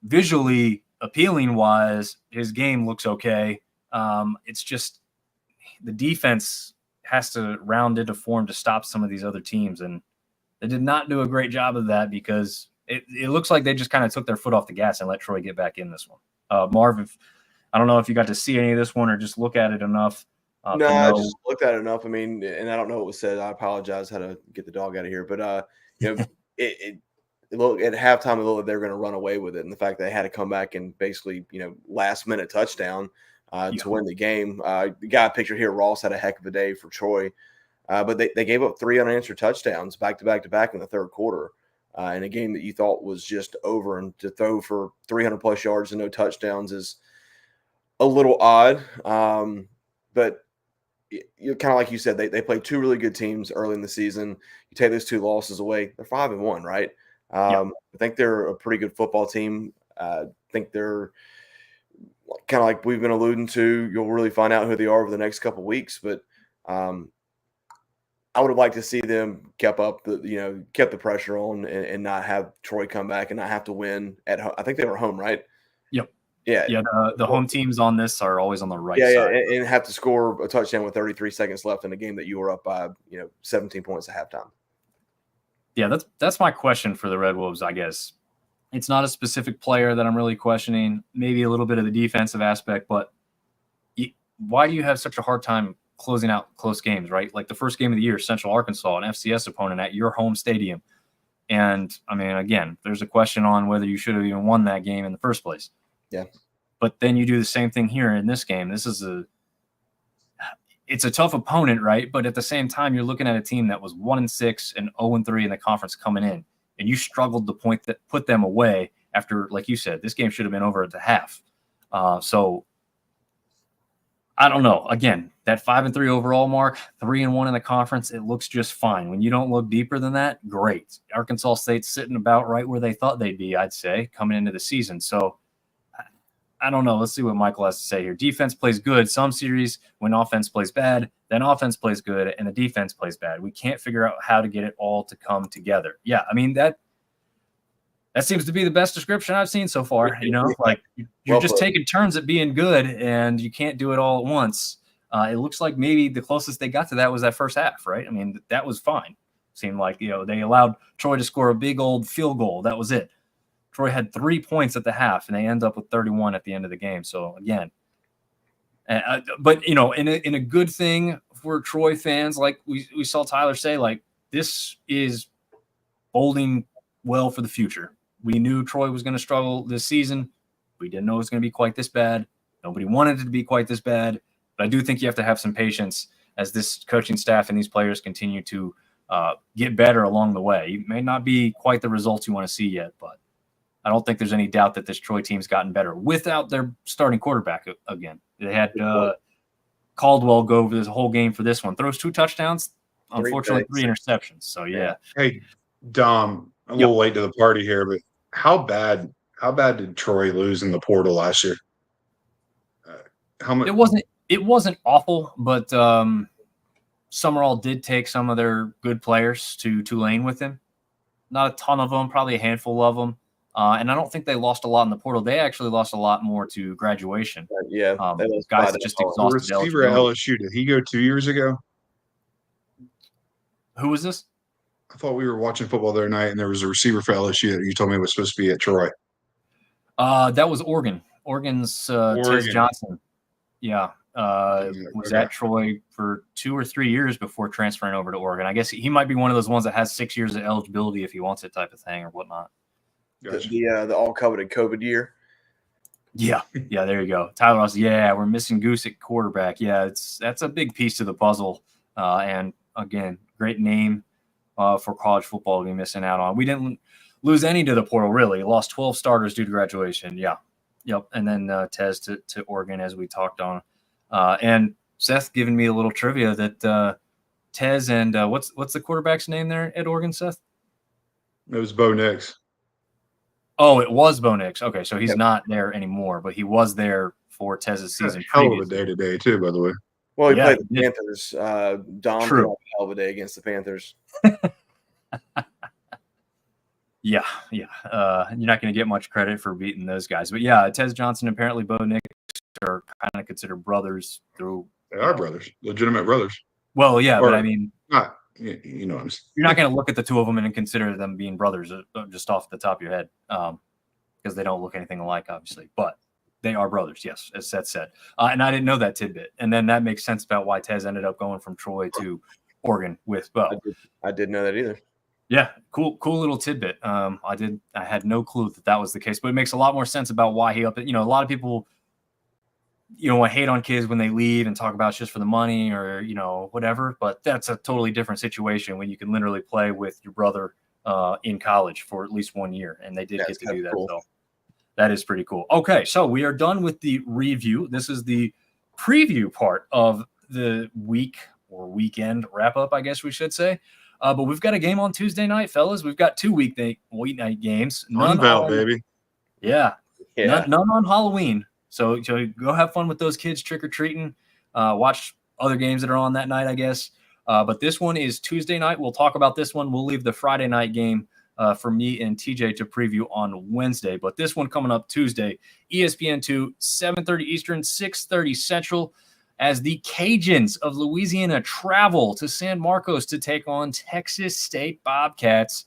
visually appealing wise, his game looks okay. It's just the defense has to round into form to stop some of these other teams. And they did not do a great job of that because it looks like they just kind of took their foot off the gas and let Troy get back in this one. Marv, I don't know if you got to see any of this one or just look at it enough. No, I just looked at it enough. I mean, and I don't know what was said. I apologize how to get the dog out of here. But, it looked at halftime, it looked like they were going to run away with it. And the fact that they had to come back and basically, last-minute touchdown to win the game. The guy pictured here, Ross, had a heck of a day for Troy. But they gave up 3 unanswered touchdowns back-to-back in the third quarter in a game that you thought was just over. And to throw for 300-plus yards and no touchdowns is a little odd. But you kind of like you said, they played 2 really good teams early in the season. You take those 2 losses away, they're 5-1, right? I think they're a pretty good football team. I think they're kind of like we've been alluding to. You'll really find out who they are over the next couple of weeks. But I would have liked to see them kept the pressure on and not have Troy come back and not have to win at home. I think they were home, right? Yep. Yeah. The home teams on this are always on the right side. Yeah, and have to score a touchdown with 33 seconds left in a game that you were up by 17 points at halftime. Yeah, that's my question for the Red Wolves, I guess. It's not a specific player that I'm really questioning, maybe a little bit of the defensive aspect, but why do you have such a hard time closing out close games, right? Like the first game of the year, Central Arkansas, an FCS opponent at your home stadium. And, I mean, again, there's a question on whether you should have even won that game in the first place. Yeah. But then you do the same thing here in this game. It's a tough opponent, right? But at the same time, you're looking at a team that was 1-6 and 0-3 in the conference coming in, and you struggled to put them away after, like you said, this game should have been over at the half. So I don't know. Again, that 5-3 overall mark, 3-1 in the conference, it looks just fine. When you don't look deeper than that, great. Arkansas State's sitting about right where they thought they'd be, I'd say, coming into the season. So I don't know. Let's see what Michael has to say here. Defense plays good some series when offense plays bad, then offense plays good and the defense plays bad. We can't figure out how to get it all to come together. Yeah, I mean, that seems to be the best description I've seen so far. Like you're just taking turns at being good and you can't do it all at once. It looks like maybe the closest they got to that was that first half, right? I mean, that was fine. Seemed like, they allowed Troy to score a big old field goal. That was it. Troy had 3 points at the half, and they end up with 31 at the end of the game. So, again, but, in a good thing for Troy fans, like we saw Tyler say, like, this is holding well for the future. We knew Troy was going to struggle this season. We didn't know it was going to be quite this bad. Nobody wanted it to be quite this bad. But I do think you have to have some patience as this coaching staff and these players continue to get better along the way. It may not be quite the results you want to see yet, but I don't think there's any doubt that this Troy team's gotten better without their starting quarterback again. They had Caldwell go over this whole game for this one. Throws 2 touchdowns, unfortunately 3 interceptions. So, yeah. Hey, Dom, I'm a little late to the party here, but how bad did Troy lose in the portal last year? How much? It wasn't awful, but Summerall did take some of their good players to Tulane with him. Not a ton of them, probably a handful of them. And I don't think they lost a lot in the portal. They actually lost a lot more to graduation. Yeah. Guys that just exhausted. The receiver at LSU, did he go 2 years ago? Who was this? I thought we were watching football the other night, and there was a receiver for LSU that you told me was supposed to be at Troy. That was Oregon. Oregon's Tiz Johnson. Yeah. Was at Troy for 2 or 3 years before transferring over to Oregon. I guess he might be one of those ones that has 6 years of eligibility if he wants it type of thing or whatnot. Gotcha. The all coveted COVID year. Yeah, there you go. Tyler Ross, we're missing Goose at quarterback. Yeah, that's a big piece to the puzzle. And again, great name for college football to be missing out on. We didn't lose any to the portal, really. Lost 12 starters due to graduation. Yeah. Yep. And then Tez to Oregon, as we talked on. And Seth giving me a little trivia that Tez and what's the quarterback's name there at Oregon, Seth? It was Bo Nix. Oh, it was Bo Nix. Okay, so he's not there anymore, but he was there for Tez's season. Hell of a day today, too, by the way. Well, he played the Panthers. Dom had a hell of a day against the Panthers. Yeah. You're not going to get much credit for beating those guys. But yeah, Tez Johnson, apparently Bo Nix are kind of considered brothers through. They are brothers, legitimate brothers. Well, yeah, but I mean, not, you know what I'm saying. You're not going to look at the two of them and consider them being brothers just off the top of your head because they don't look anything alike, obviously. But they are brothers, yes, as Seth said. And I didn't know that tidbit. And then that makes sense about why Tez ended up going from Troy to Oregon with Bo. I didn't know that either. Yeah, cool little tidbit. I had no clue that was the case, but it makes a lot more sense about why he up. A lot of people, hate on kids when they leave and talk about it's just for the money or whatever. But that's a totally different situation when you can literally play with your brother in college for at least 1 year, and they did get to do that. Cool. So that is pretty cool. Okay, so we are done with the review. This is the preview part of the week or weekend wrap up, I guess we should say. But we've got a game on Tuesday night, fellas. We've got 2 weeknight games. None baby. Yeah. None on Halloween. So go have fun with those kids trick-or-treating. Watch other games that are on that night, I guess. But this one is Tuesday night. We'll talk about this one. We'll leave the Friday night game for me and TJ to preview on Wednesday. But this one coming up Tuesday, ESPN2, 7:30 Eastern, 6:30 Central, as the Cajuns of Louisiana travel to San Marcos to take on Texas State Bobcats.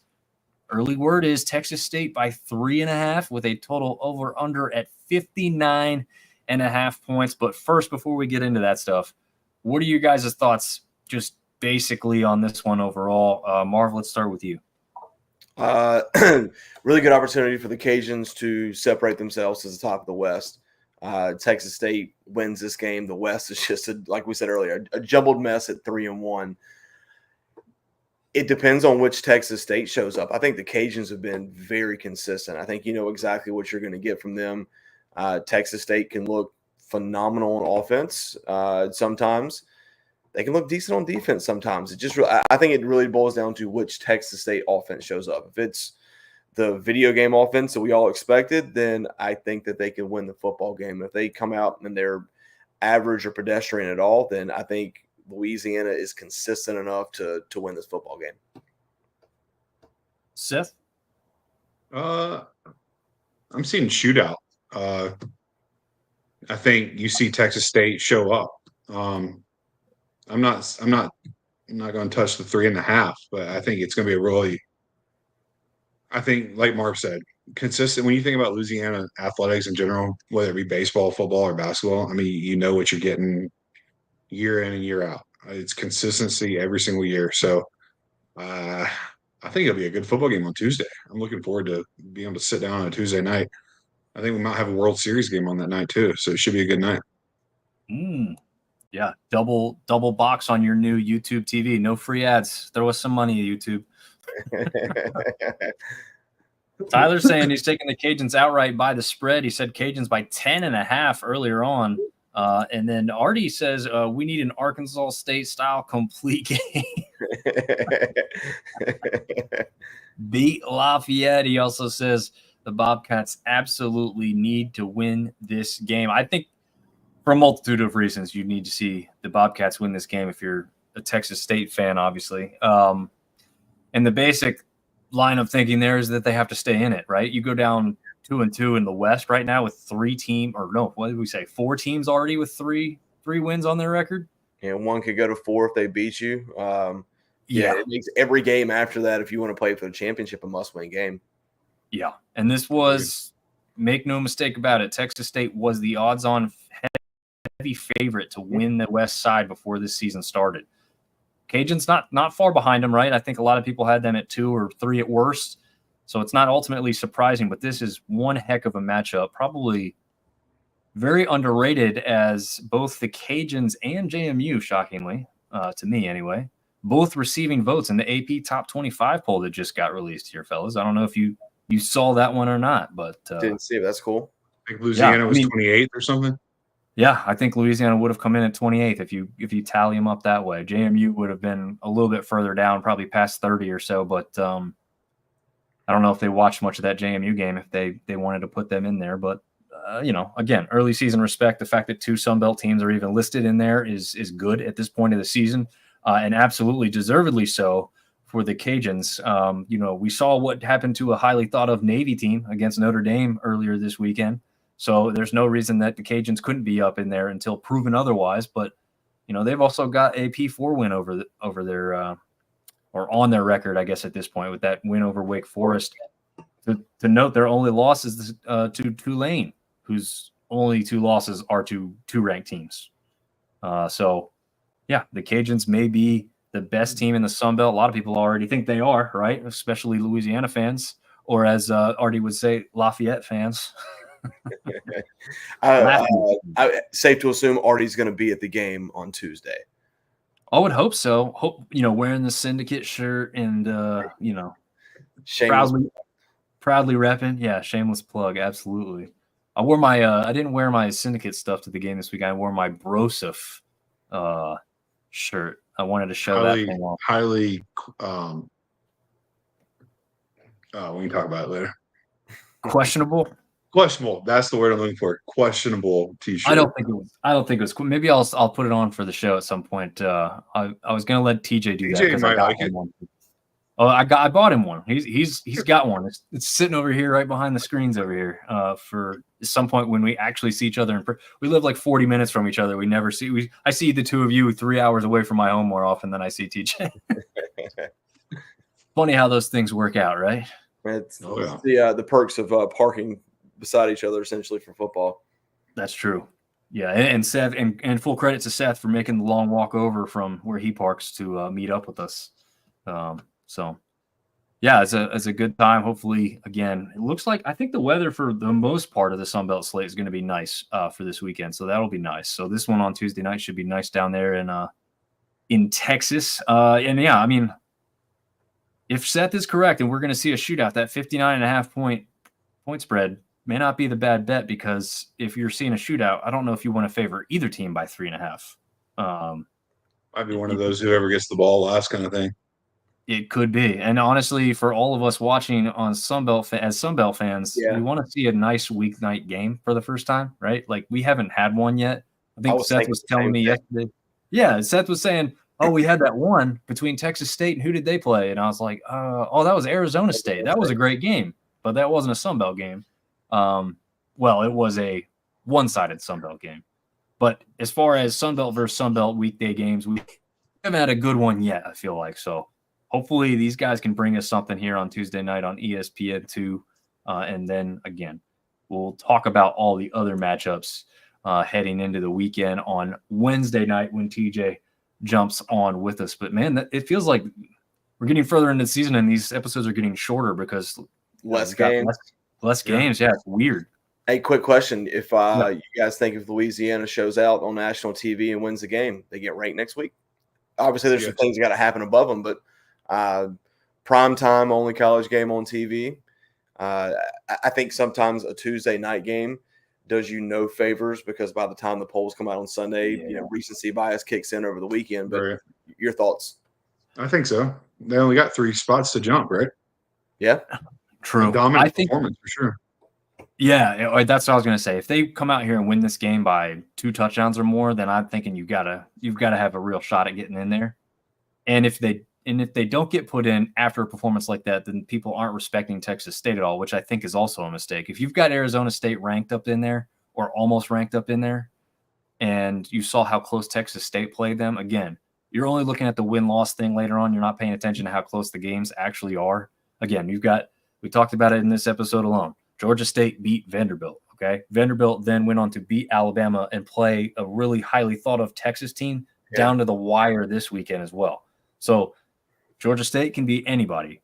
Early word is Texas State by 3.5 with a total over-under at 59.5 points. But first, before we get into that stuff, what are you guys' thoughts just basically on this one overall? Marv, let's start with you. Really good opportunity for the Cajuns to separate themselves as the top of the West. Texas State wins this game. The West is just, like we said earlier, a jumbled mess at 3-1. It depends on which Texas State shows up. I think the Cajuns have been very consistent. I think you know exactly what you're going to get from them. Texas State can look phenomenal on offense sometimes. They can look decent on defense sometimes. I think it really boils down to which Texas State offense shows up. If it's the video game offense that we all expected, then I think that they can win the football game. If they come out and they're average or pedestrian at all, then I think Louisiana is consistent enough to win this football game. Seth? I'm seeing shootout. I think you see Texas State show up. I'm not going to touch the 3.5, but I think it's going to be a really, I think, like Marv said, consistent. When you think about Louisiana athletics in general, whether it be baseball, football, or basketball, I mean, you know what you're getting year in and year out. It's consistency every single year. So I think it'll be a good football game on Tuesday. I'm looking forward to being able to sit down on a Tuesday night. I think we might have a World Series game on that night too, so it should be a good night. Yeah, double box on your new YouTube TV. No free ads. Throw us some money, YouTube. Tyler's saying he's taking the Cajuns outright by the spread. He said Cajuns by 10.5 earlier on. And then Artie says we need an Arkansas State style complete game. Beat Lafayette. He also says the Bobcats absolutely need to win this game. I think for a multitude of reasons, you need to see the Bobcats win this game if you're a Texas State fan, obviously. And the basic line of thinking there is that they have to stay in it, right? You go down 2-2 in the West right now with 4 teams already with three wins on their record. Yeah, one could go to 4 if they beat you. It makes every game after that, if you want to play for the championship, a must-win game. Yeah, and this was, make no mistake about it, Texas State was the odds-on heavy favorite to win the West side before this season started. Cajuns not far behind them, right? I think a lot of people had them at 2 or 3 at worst. So it's not ultimately surprising, but this is one heck of a matchup. Probably very underrated, as both the Cajuns and JMU, shockingly, to me anyway, both receiving votes in the AP Top 25 poll that just got released here, fellas. I don't know if you saw that one or not, but didn't see it. That's cool. I think Louisiana was 28th or something. Yeah, I think Louisiana would have come in at 28th if you tally them up that way. JMU would have been a little bit further down, probably past 30 or so, but I don't know if they watched much of that JMU game if they wanted to put them in there. But again, early season respect. The fact that 2 Sunbelt teams are even listed in there is good at this point of the season, and absolutely deservedly so for the Cajuns. We saw what happened to a highly thought of Navy team against Notre Dame earlier this weekend. So there's no reason that the Cajuns couldn't be up in there until proven otherwise. But they've also got a P4 win over their or on their record, I guess, at this point, with that win over Wake Forest. To note, their only loss is to Tulane, whose only 2 losses are to 2 ranked teams. So, yeah, the Cajuns may be the best team in the Sun Belt. A lot of people already think they are, right? Especially Louisiana fans, or as Artie would say, Lafayette fans. Safe to assume Artie's going to be at the game on Tuesday. I would hope so. Wearing the Syndicate shirt and proudly repping. Yeah, shameless plug. Absolutely. I wore my I didn't wear my Syndicate stuff to the game this week. I wore my Broseph shirt. I wanted to show that thing off. Highly we can talk about it later. Questionable. That's the word I'm looking for. Questionable t-shirt. I don't think it was. Maybe I'll put it on for the show at some point. I was gonna let TJ do that because I got him one. Oh, I bought him one. He's got one. It's sitting over here right behind the screens over here. For some point when we actually see each other, we live like 40 minutes from each other. We never see. I see the 2 of you 3 hours away from my home more often than I see TJ. Funny how those things work out, right? It's the perks of parking beside each other, essentially, for football. That's true. Yeah, and Seth, and full credit to Seth for making the long walk over from where he parks to meet up with us. So, yeah, it's a good time. Hopefully, again, it looks like I think the weather for the most part of the Sun Belt slate is going to be nice for this weekend. So that'll be nice. So this one on Tuesday night should be nice down there in Texas. And yeah, I mean, if Seth is correct and we're going to see a shootout, that 59.5 point spread may not be the bad bet, because if you're seeing a shootout, I don't know if you want to favor either team by 3.5. Might be one of those whoever gets the ball last kind of thing. It could be. And honestly, for all of us watching on Sunbelt as Sunbelt fans, we want to see a nice weeknight game for the first time, right? Like, we haven't had one yet. I think Seth was telling me yesterday. Yeah, Seth was saying, oh, we had that one between Texas State and who did they play? And I was like, that was Arizona State. That was a great game, but that wasn't a Sunbelt game. Well, it was a one-sided Sunbelt game. But as far as Sunbelt versus Sunbelt weekday games, we haven't had a good one yet, I feel like. So hopefully these guys can bring us something here on Tuesday night on ESPN2. And then, again, we'll talk about all the other matchups heading into the weekend on Wednesday night when TJ jumps on with us. But, man, it feels like we're getting further into the season and these episodes are getting shorter because less games. Less games, yeah, it's weird. Hey, quick question. If you guys think if Louisiana shows out on national TV and wins the game, they get ranked next week? Obviously, there's some things that got to happen above them, but prime time, only college game on TV. I think sometimes a Tuesday night game does you no favors, because by the time the polls come out on Sunday, recency bias kicks in over the weekend. But your thoughts? I think so. They only got 3 spots to jump, right? Yeah. True. Dominant performance for sure. Yeah, that's what I was going to say. If they come out here and win this game by 2 touchdowns or more, then I'm thinking you've got to have a real shot at getting in there. And if they don't get put in after a performance like that, then people aren't respecting Texas State at all, which I think is also a mistake. If you've got Arizona State ranked up in there or almost ranked up in there, and you saw how close Texas State played them, again, you're only looking at the win-loss thing later on. You're not paying attention to how close the games actually are. Again, we talked about it in this episode alone. Georgia State beat Vanderbilt. Okay. Vanderbilt then went on to beat Alabama and play a really highly thought of Texas team down to the wire this weekend as well. So Georgia State can beat anybody.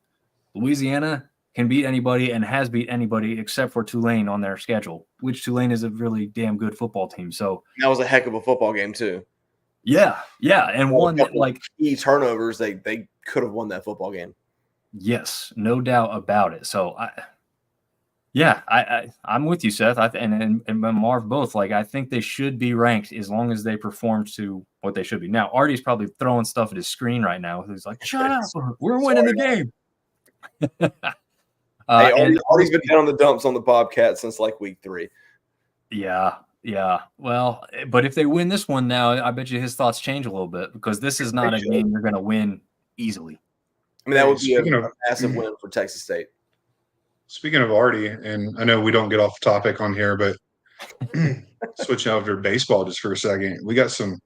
Louisiana can beat anybody and has beat anybody except for Tulane on their schedule, which Tulane is a really damn good football team. So that was a heck of a football game too. Yeah. And one that like key turnovers, they could have won that football game. Yes, no doubt about it. So I'm with you, Seth. And Marv both. Like, I think they should be ranked as long as they perform to what they should be. Now, Artie's probably throwing stuff at his screen right now. He's like, "Shut up! We're winning the game." Hey, Artie's been down on the dumps on the Bobcats since like week 3. Yeah. Well, but if they win this one now, I bet you his thoughts change a little bit because this is not a game you're going to win easily. I mean, that would be a massive win for Texas State. Speaking of Artie, and I know we don't get off topic on here, but switching over to baseball just for a second, we got some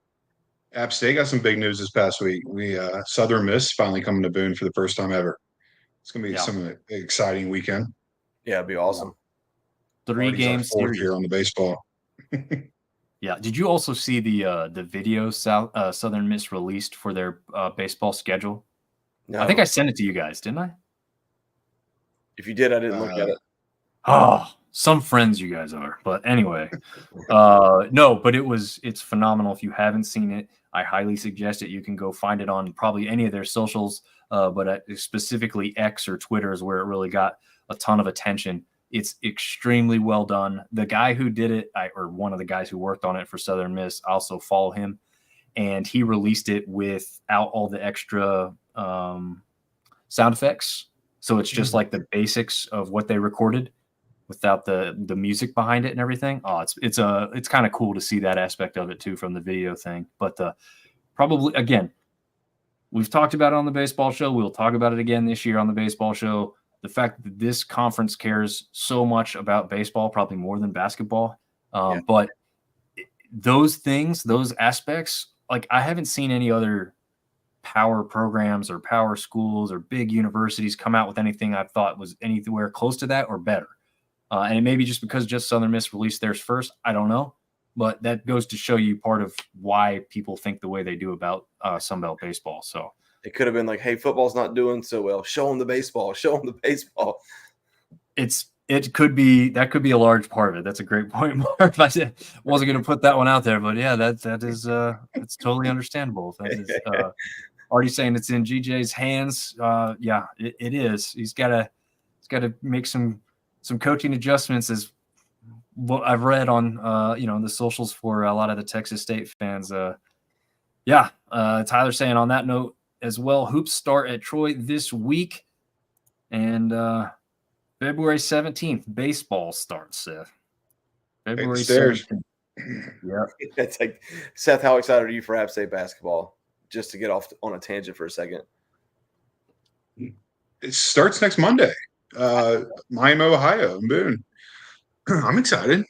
App State got some big news this past week. We Southern Miss finally coming to Boone for the first time ever. It's going to be some exciting weekend. Yeah, it'd be awesome. 3 games here on the baseball. Yeah. Did you also see the video Southern Miss released for their baseball schedule? No. I think I sent it to you guys, didn't I? If you did, I didn't look at it. Oh, some friends you guys are. But anyway, no, but it's phenomenal. If you haven't seen it, I highly suggest it. You can go find it on probably any of their socials, but specifically X or Twitter is where it really got a ton of attention. It's extremely well done. The guy who did it, or one of the guys who worked on it for Southern Miss, I also follow him, and he released it without all the extra sound effects. So it's just like the basics of what they recorded without the music behind it and everything. Oh, it's kind of cool to see that aspect of it too from the video thing. But probably, again, we've talked about it on the baseball show. We'll talk about it again this year on the baseball show. The fact that this conference cares so much about baseball, probably more than basketball. But those things, those aspects, like I haven't seen any other power programs or power schools or big universities come out with anything I thought was anywhere close to that or better. And it may be just because just Southern Miss released theirs first. I don't know. But that goes to show you part of why people think the way they do about Sunbelt baseball. So it could have been like, hey, football's not doing so well. Show them the baseball. Show them the baseball. It could be a large part of it. That's a great point, Marv. I wasn't going to put that one out there, but yeah, that is it's totally understandable. That is already saying it's in GJ's hands. Yeah, it is. He's got to make some coaching adjustments, as what I've read on the socials for a lot of the Texas State fans. Tyler saying on that note as well, hoops start at Troy this week, and February 17th baseball starts. Seth. February 17th. Yeah, it's like, Seth, how excited are you for App State basketball? Just to get off on a tangent for a second. It starts next Monday. Miami, Ohio, and Boone. I'm excited.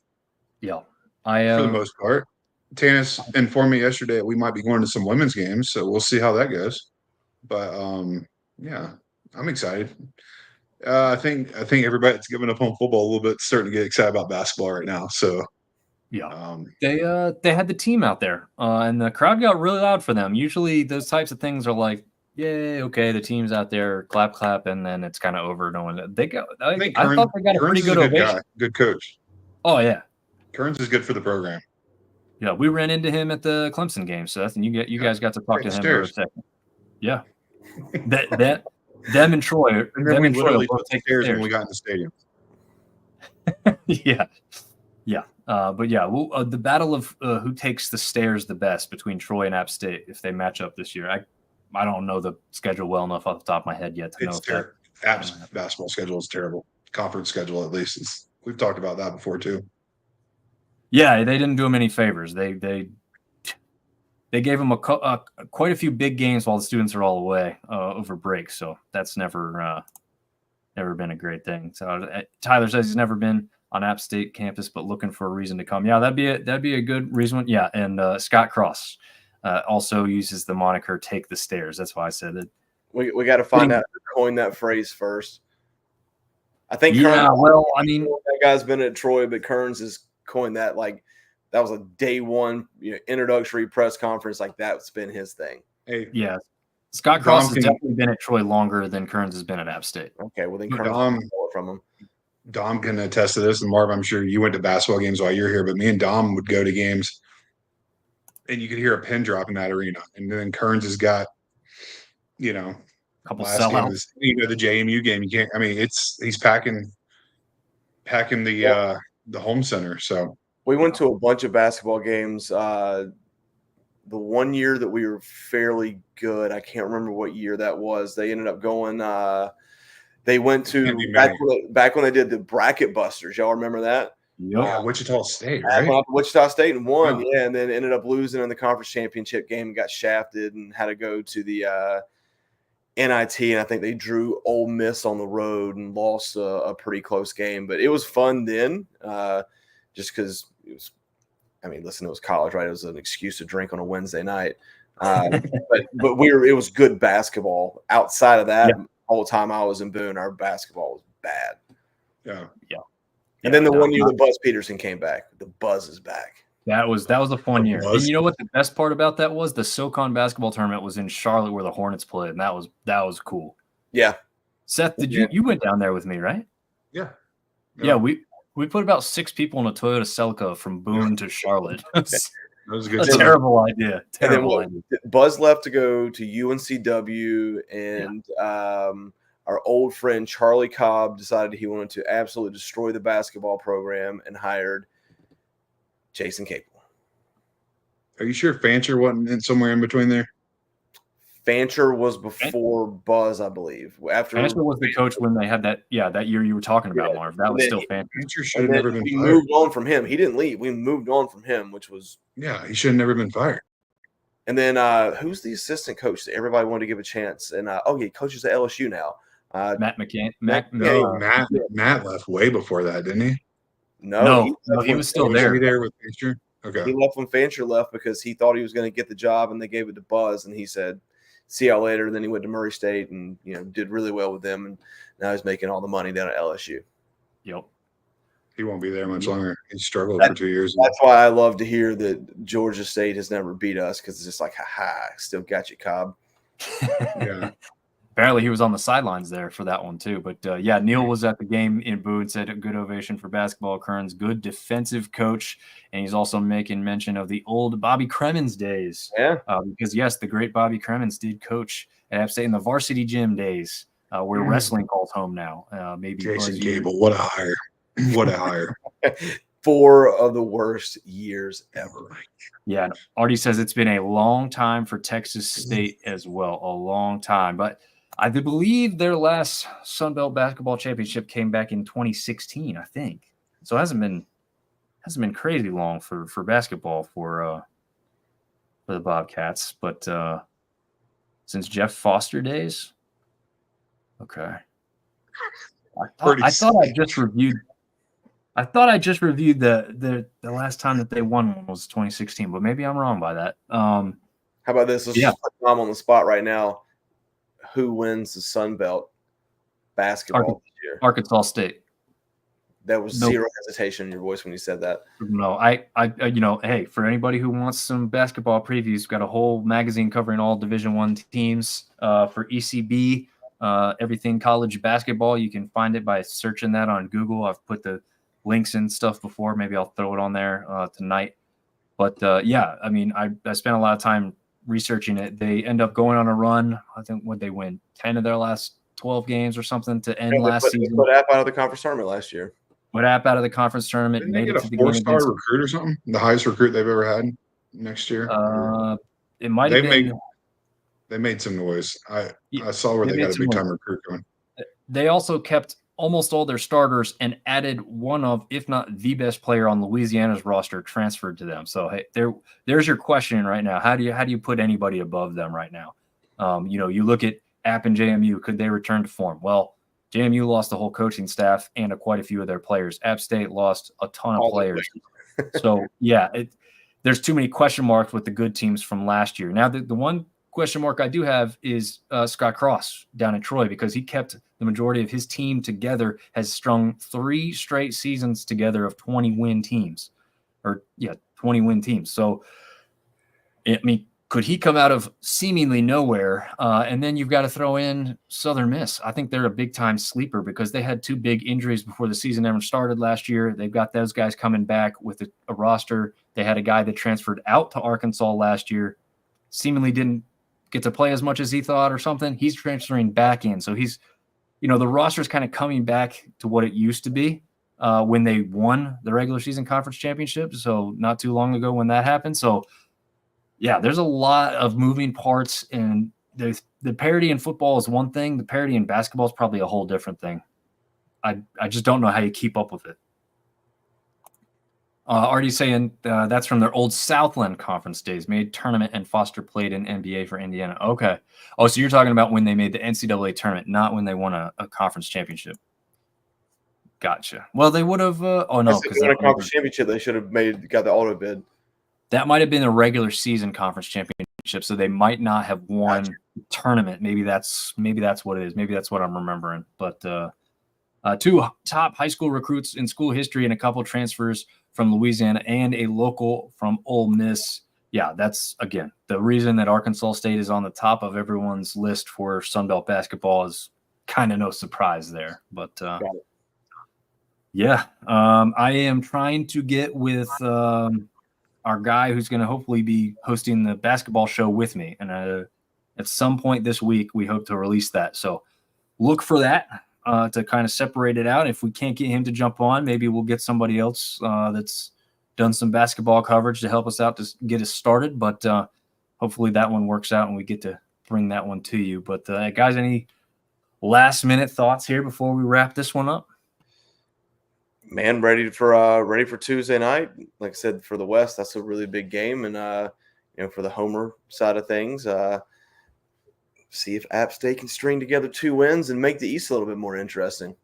Yeah, for the most part. Tanis informed me yesterday that we might be going to some women's games, so we'll see how that goes. But yeah, I'm excited. I think everybody that's giving up on football a little bit starting to get excited about basketball right now. So yeah, they had the team out there, and the crowd got really loud for them. Usually, those types of things are like, yay, okay, the team's out there, clap, clap, and then it's kind of over. No one they go. I thought they got a pretty good ovation. Good coach. Oh yeah, Kearns is good for the program. Yeah, we ran into him at the Clemson game, Seth, and you guys got to talk to him for a second. Yeah, them and Troy. And then we literally took the stairs when we got in the stadium. Yeah. But yeah, the battle of who takes the stairs the best between Troy and App State if they match up this year. I don't know the schedule well enough off the top of my head yet to know. App's basketball schedule is terrible. Conference schedule, at least, we've talked about that before too. Yeah, they didn't do them any favors. They gave them quite a few big games while the students are all away over break. So that's never been a great thing. So Tyler says he's never been on App State campus, but looking for a reason to come. Yeah, that'd be a good reason. Yeah, and Scott Cross also uses the moniker "Take the Stairs." That's why I said it. We got to find out who coined that phrase first. I think that guy's been at Troy, but Kearns has coined that that was a day one introductory press conference. Like that's been his thing. Hey, yeah. Scott Cross has definitely been at Troy longer than Kearns has been at App State. Okay, well then Kearns from him. Dom can attest to this, and Marv, I'm sure you went to basketball games while you're here, but me and Dom would go to games, and you could hear a pin drop in that arena. And then Kearns has got, a couple sellouts. The JMU game. You can't. I mean, he's packing the home center. So we went to a bunch of basketball games. The one year that we were fairly good, I can't remember what year that was. They ended up going. They went to back when they did the bracket busters. Y'all remember that? Yeah, Wichita State, right? Wichita State and won, and then ended up losing in the conference championship game and got shafted and had to go to the NIT, and I think they drew Ole Miss on the road and lost a pretty close game. But it was fun then, just because it was. I mean, listen, it was college, right? It was an excuse to drink on a Wednesday night, but it was good basketball. Outside of that, the whole time I was in Boone, our basketball was bad. Yeah. And then the one year that Buzz Peterson came back, the Buzz is back. That was a fun year. And you know what the best part about that was? The SoCon basketball tournament was in Charlotte where the Hornets played, and that was cool. Yeah. Seth, you went down there with me, right? Yeah. Yeah, we put about 6 people in a Toyota Celica from Boone to Charlotte. That was a good terrible idea. Terrible idea. Buzz left to go to UNCW, and our old friend Charlie Cobb decided he wanted to absolutely destroy the basketball program and hired Jason Capel. Are you sure Fancher wasn't somewhere in between there? Fancher was before Buzz, I believe. Fancher was the coach when they had that year you were talking about, Marv. That was still Fancher. Fancher should have never been fired. We moved on from him. He didn't leave. We moved on from him, which was he should have never been fired. And then who's the assistant coach that everybody wanted to give a chance? And he coaches at LSU now. Matt McCann. Matt left way before that, didn't he? No, he was still there. Was he there with Fancher? Okay. He left when Fancher left because he thought he was going to get the job, and they gave it to Buzz, and he said, "See y'all later." And then he went to Murray State and did really well with them, and now he's making all the money down at LSU. Yep. He won't be there much longer. He struggled for 2 years. That's why I love to hear that Georgia State has never beat us, because it's just like, still got you, Cobb. Yeah. Apparently he was on the sidelines there for that one too. But Neil was at the game in Boone, said a good ovation for basketball. Kearns, good defensive coach. And he's also making mention of the old Bobby Cremins days. Yeah. Because, yes, the great Bobby Cremins did coach at App State in the varsity gym days where wrestling calls home now. Maybe Jason Gable, what a hire. What a hire. 4 of the worst years ever. Yeah. Artie says it's been a long time for Texas State as well. A long time. But I believe their last Sun Belt basketball championship came back in 2016, I think. So it hasn't been crazy long for basketball for the Bobcats, but since Jeff Foster days, okay. I thought I just reviewed the last time that they won was 2016, but maybe I'm wrong by that. How about this? Let's just put Tom on the spot right now. Who wins the Sun Belt basketball this year? Arkansas State. That was zero hesitation in your voice when you said that. No, I hey, for anybody who wants some basketball previews, we've got a whole magazine covering all Division I teams for ECB, everything college basketball. You can find it by searching that on Google. I've put the links and stuff before. Maybe I'll throw it on there tonight. But I mean, I spent a lot of time researching it. They end up going on a run. I think they win 10 of their last 12 games or something to end last season. Put App out of the conference tournament last year. Put App out of the conference tournament. Didn't they get a 4-star recruit or something? The highest recruit they've ever had next year? It might have been. They made some noise. I saw where they got a big-time recruit going. They also kept almost all their starters and added one of, if not the best player on Louisiana's roster, transferred to them. So hey, there's your question right now. How do you put anybody above them right now? You look at App and JMU. Could they return to form? Well, JMU lost the whole coaching staff and quite a few of their players. App State lost a ton of players. So there's too many question marks with the good teams from last year. Now the one question mark I do have is Scott Cross down in Troy, because he kept the majority of his team together has strung 3 straight seasons together of 20-win teams. 20-win teams. So, I mean, could he come out of seemingly nowhere? And then you've got to throw in Southern Miss. I think they're a big-time sleeper because they had 2 big injuries before the season ever started last year. They've got those guys coming back with a roster. They had a guy that transferred out to Arkansas last year, seemingly didn't get to play as much as he thought or something. He's transferring back in. So he's, the roster's kind of coming back to what it used to be when they won the regular season conference championship. So not too long ago when that happened. So, yeah, there's a lot of moving parts, and the parity in football is one thing. The parity in basketball is probably a whole different thing. I just don't know how you keep up with it. Already saying that's from their old Southland Conference days. Made tournament and Foster played in NBA for Indiana. Okay. Oh, so you're talking about when they made the NCAA tournament, not when they won a conference championship. Gotcha. Well, they would have. Oh no, because they won a conference championship, they should have got the auto bid. That might have been a regular season conference championship, so they might not have won the tournament. Maybe that's what it is. Maybe that's what I'm remembering. But 2 top high school recruits in school history and a couple transfers from Louisiana and a local from Ole Miss. Yeah, that's, again, the reason that Arkansas State is on the top of everyone's list for Sunbelt basketball is kind of no surprise there. But, yeah, I am trying to get with our guy who's going to hopefully be hosting the basketball show with me. And at some point this week, we hope to release that. So look for that to kind of separate it out. If we can't get him to jump on, maybe we'll get somebody else that's done some basketball coverage to help us out to get us started. But hopefully that one works out and we get to bring that one to you. But guys, any last minute thoughts here before we wrap this one up? Man, ready for Tuesday night. Like I said, for the West, that's a really big game, and for the Homer side of things, see if App State can string together 2 wins and make the East a little bit more interesting.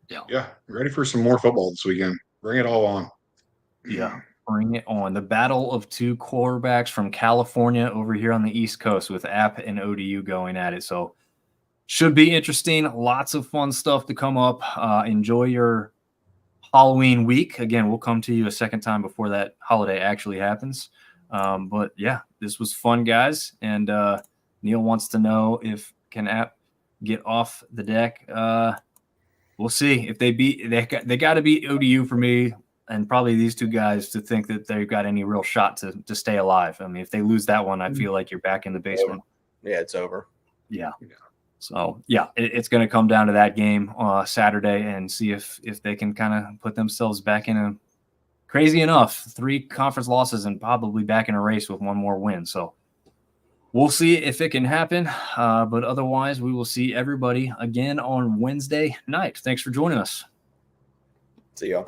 Yeah, ready for some more football this weekend. Bring it all on. Yeah, bring it on. The battle of 2 quarterbacks from California over here on the East Coast with App and ODU going at it. So should be interesting. Lots of fun stuff to come up. Enjoy your Halloween week. Again, we'll come to you a second time before that holiday actually happens. But yeah, this was fun, guys. And Neil wants to know if can App get off the deck. We'll see if they got to beat ODU for me and probably these 2 guys to think that they've got any real shot to stay alive. I mean, if they lose that one, I feel like you're back in the basement. Yeah, it's over. Yeah. So, yeah, it's going to come down to that game Saturday and see if they can kind of put themselves back in a – crazy enough, 3 conference losses and probably back in a race with 1 more win. So, we'll see if it can happen. But otherwise, we will see everybody again on Wednesday night. Thanks for joining us. See y'all.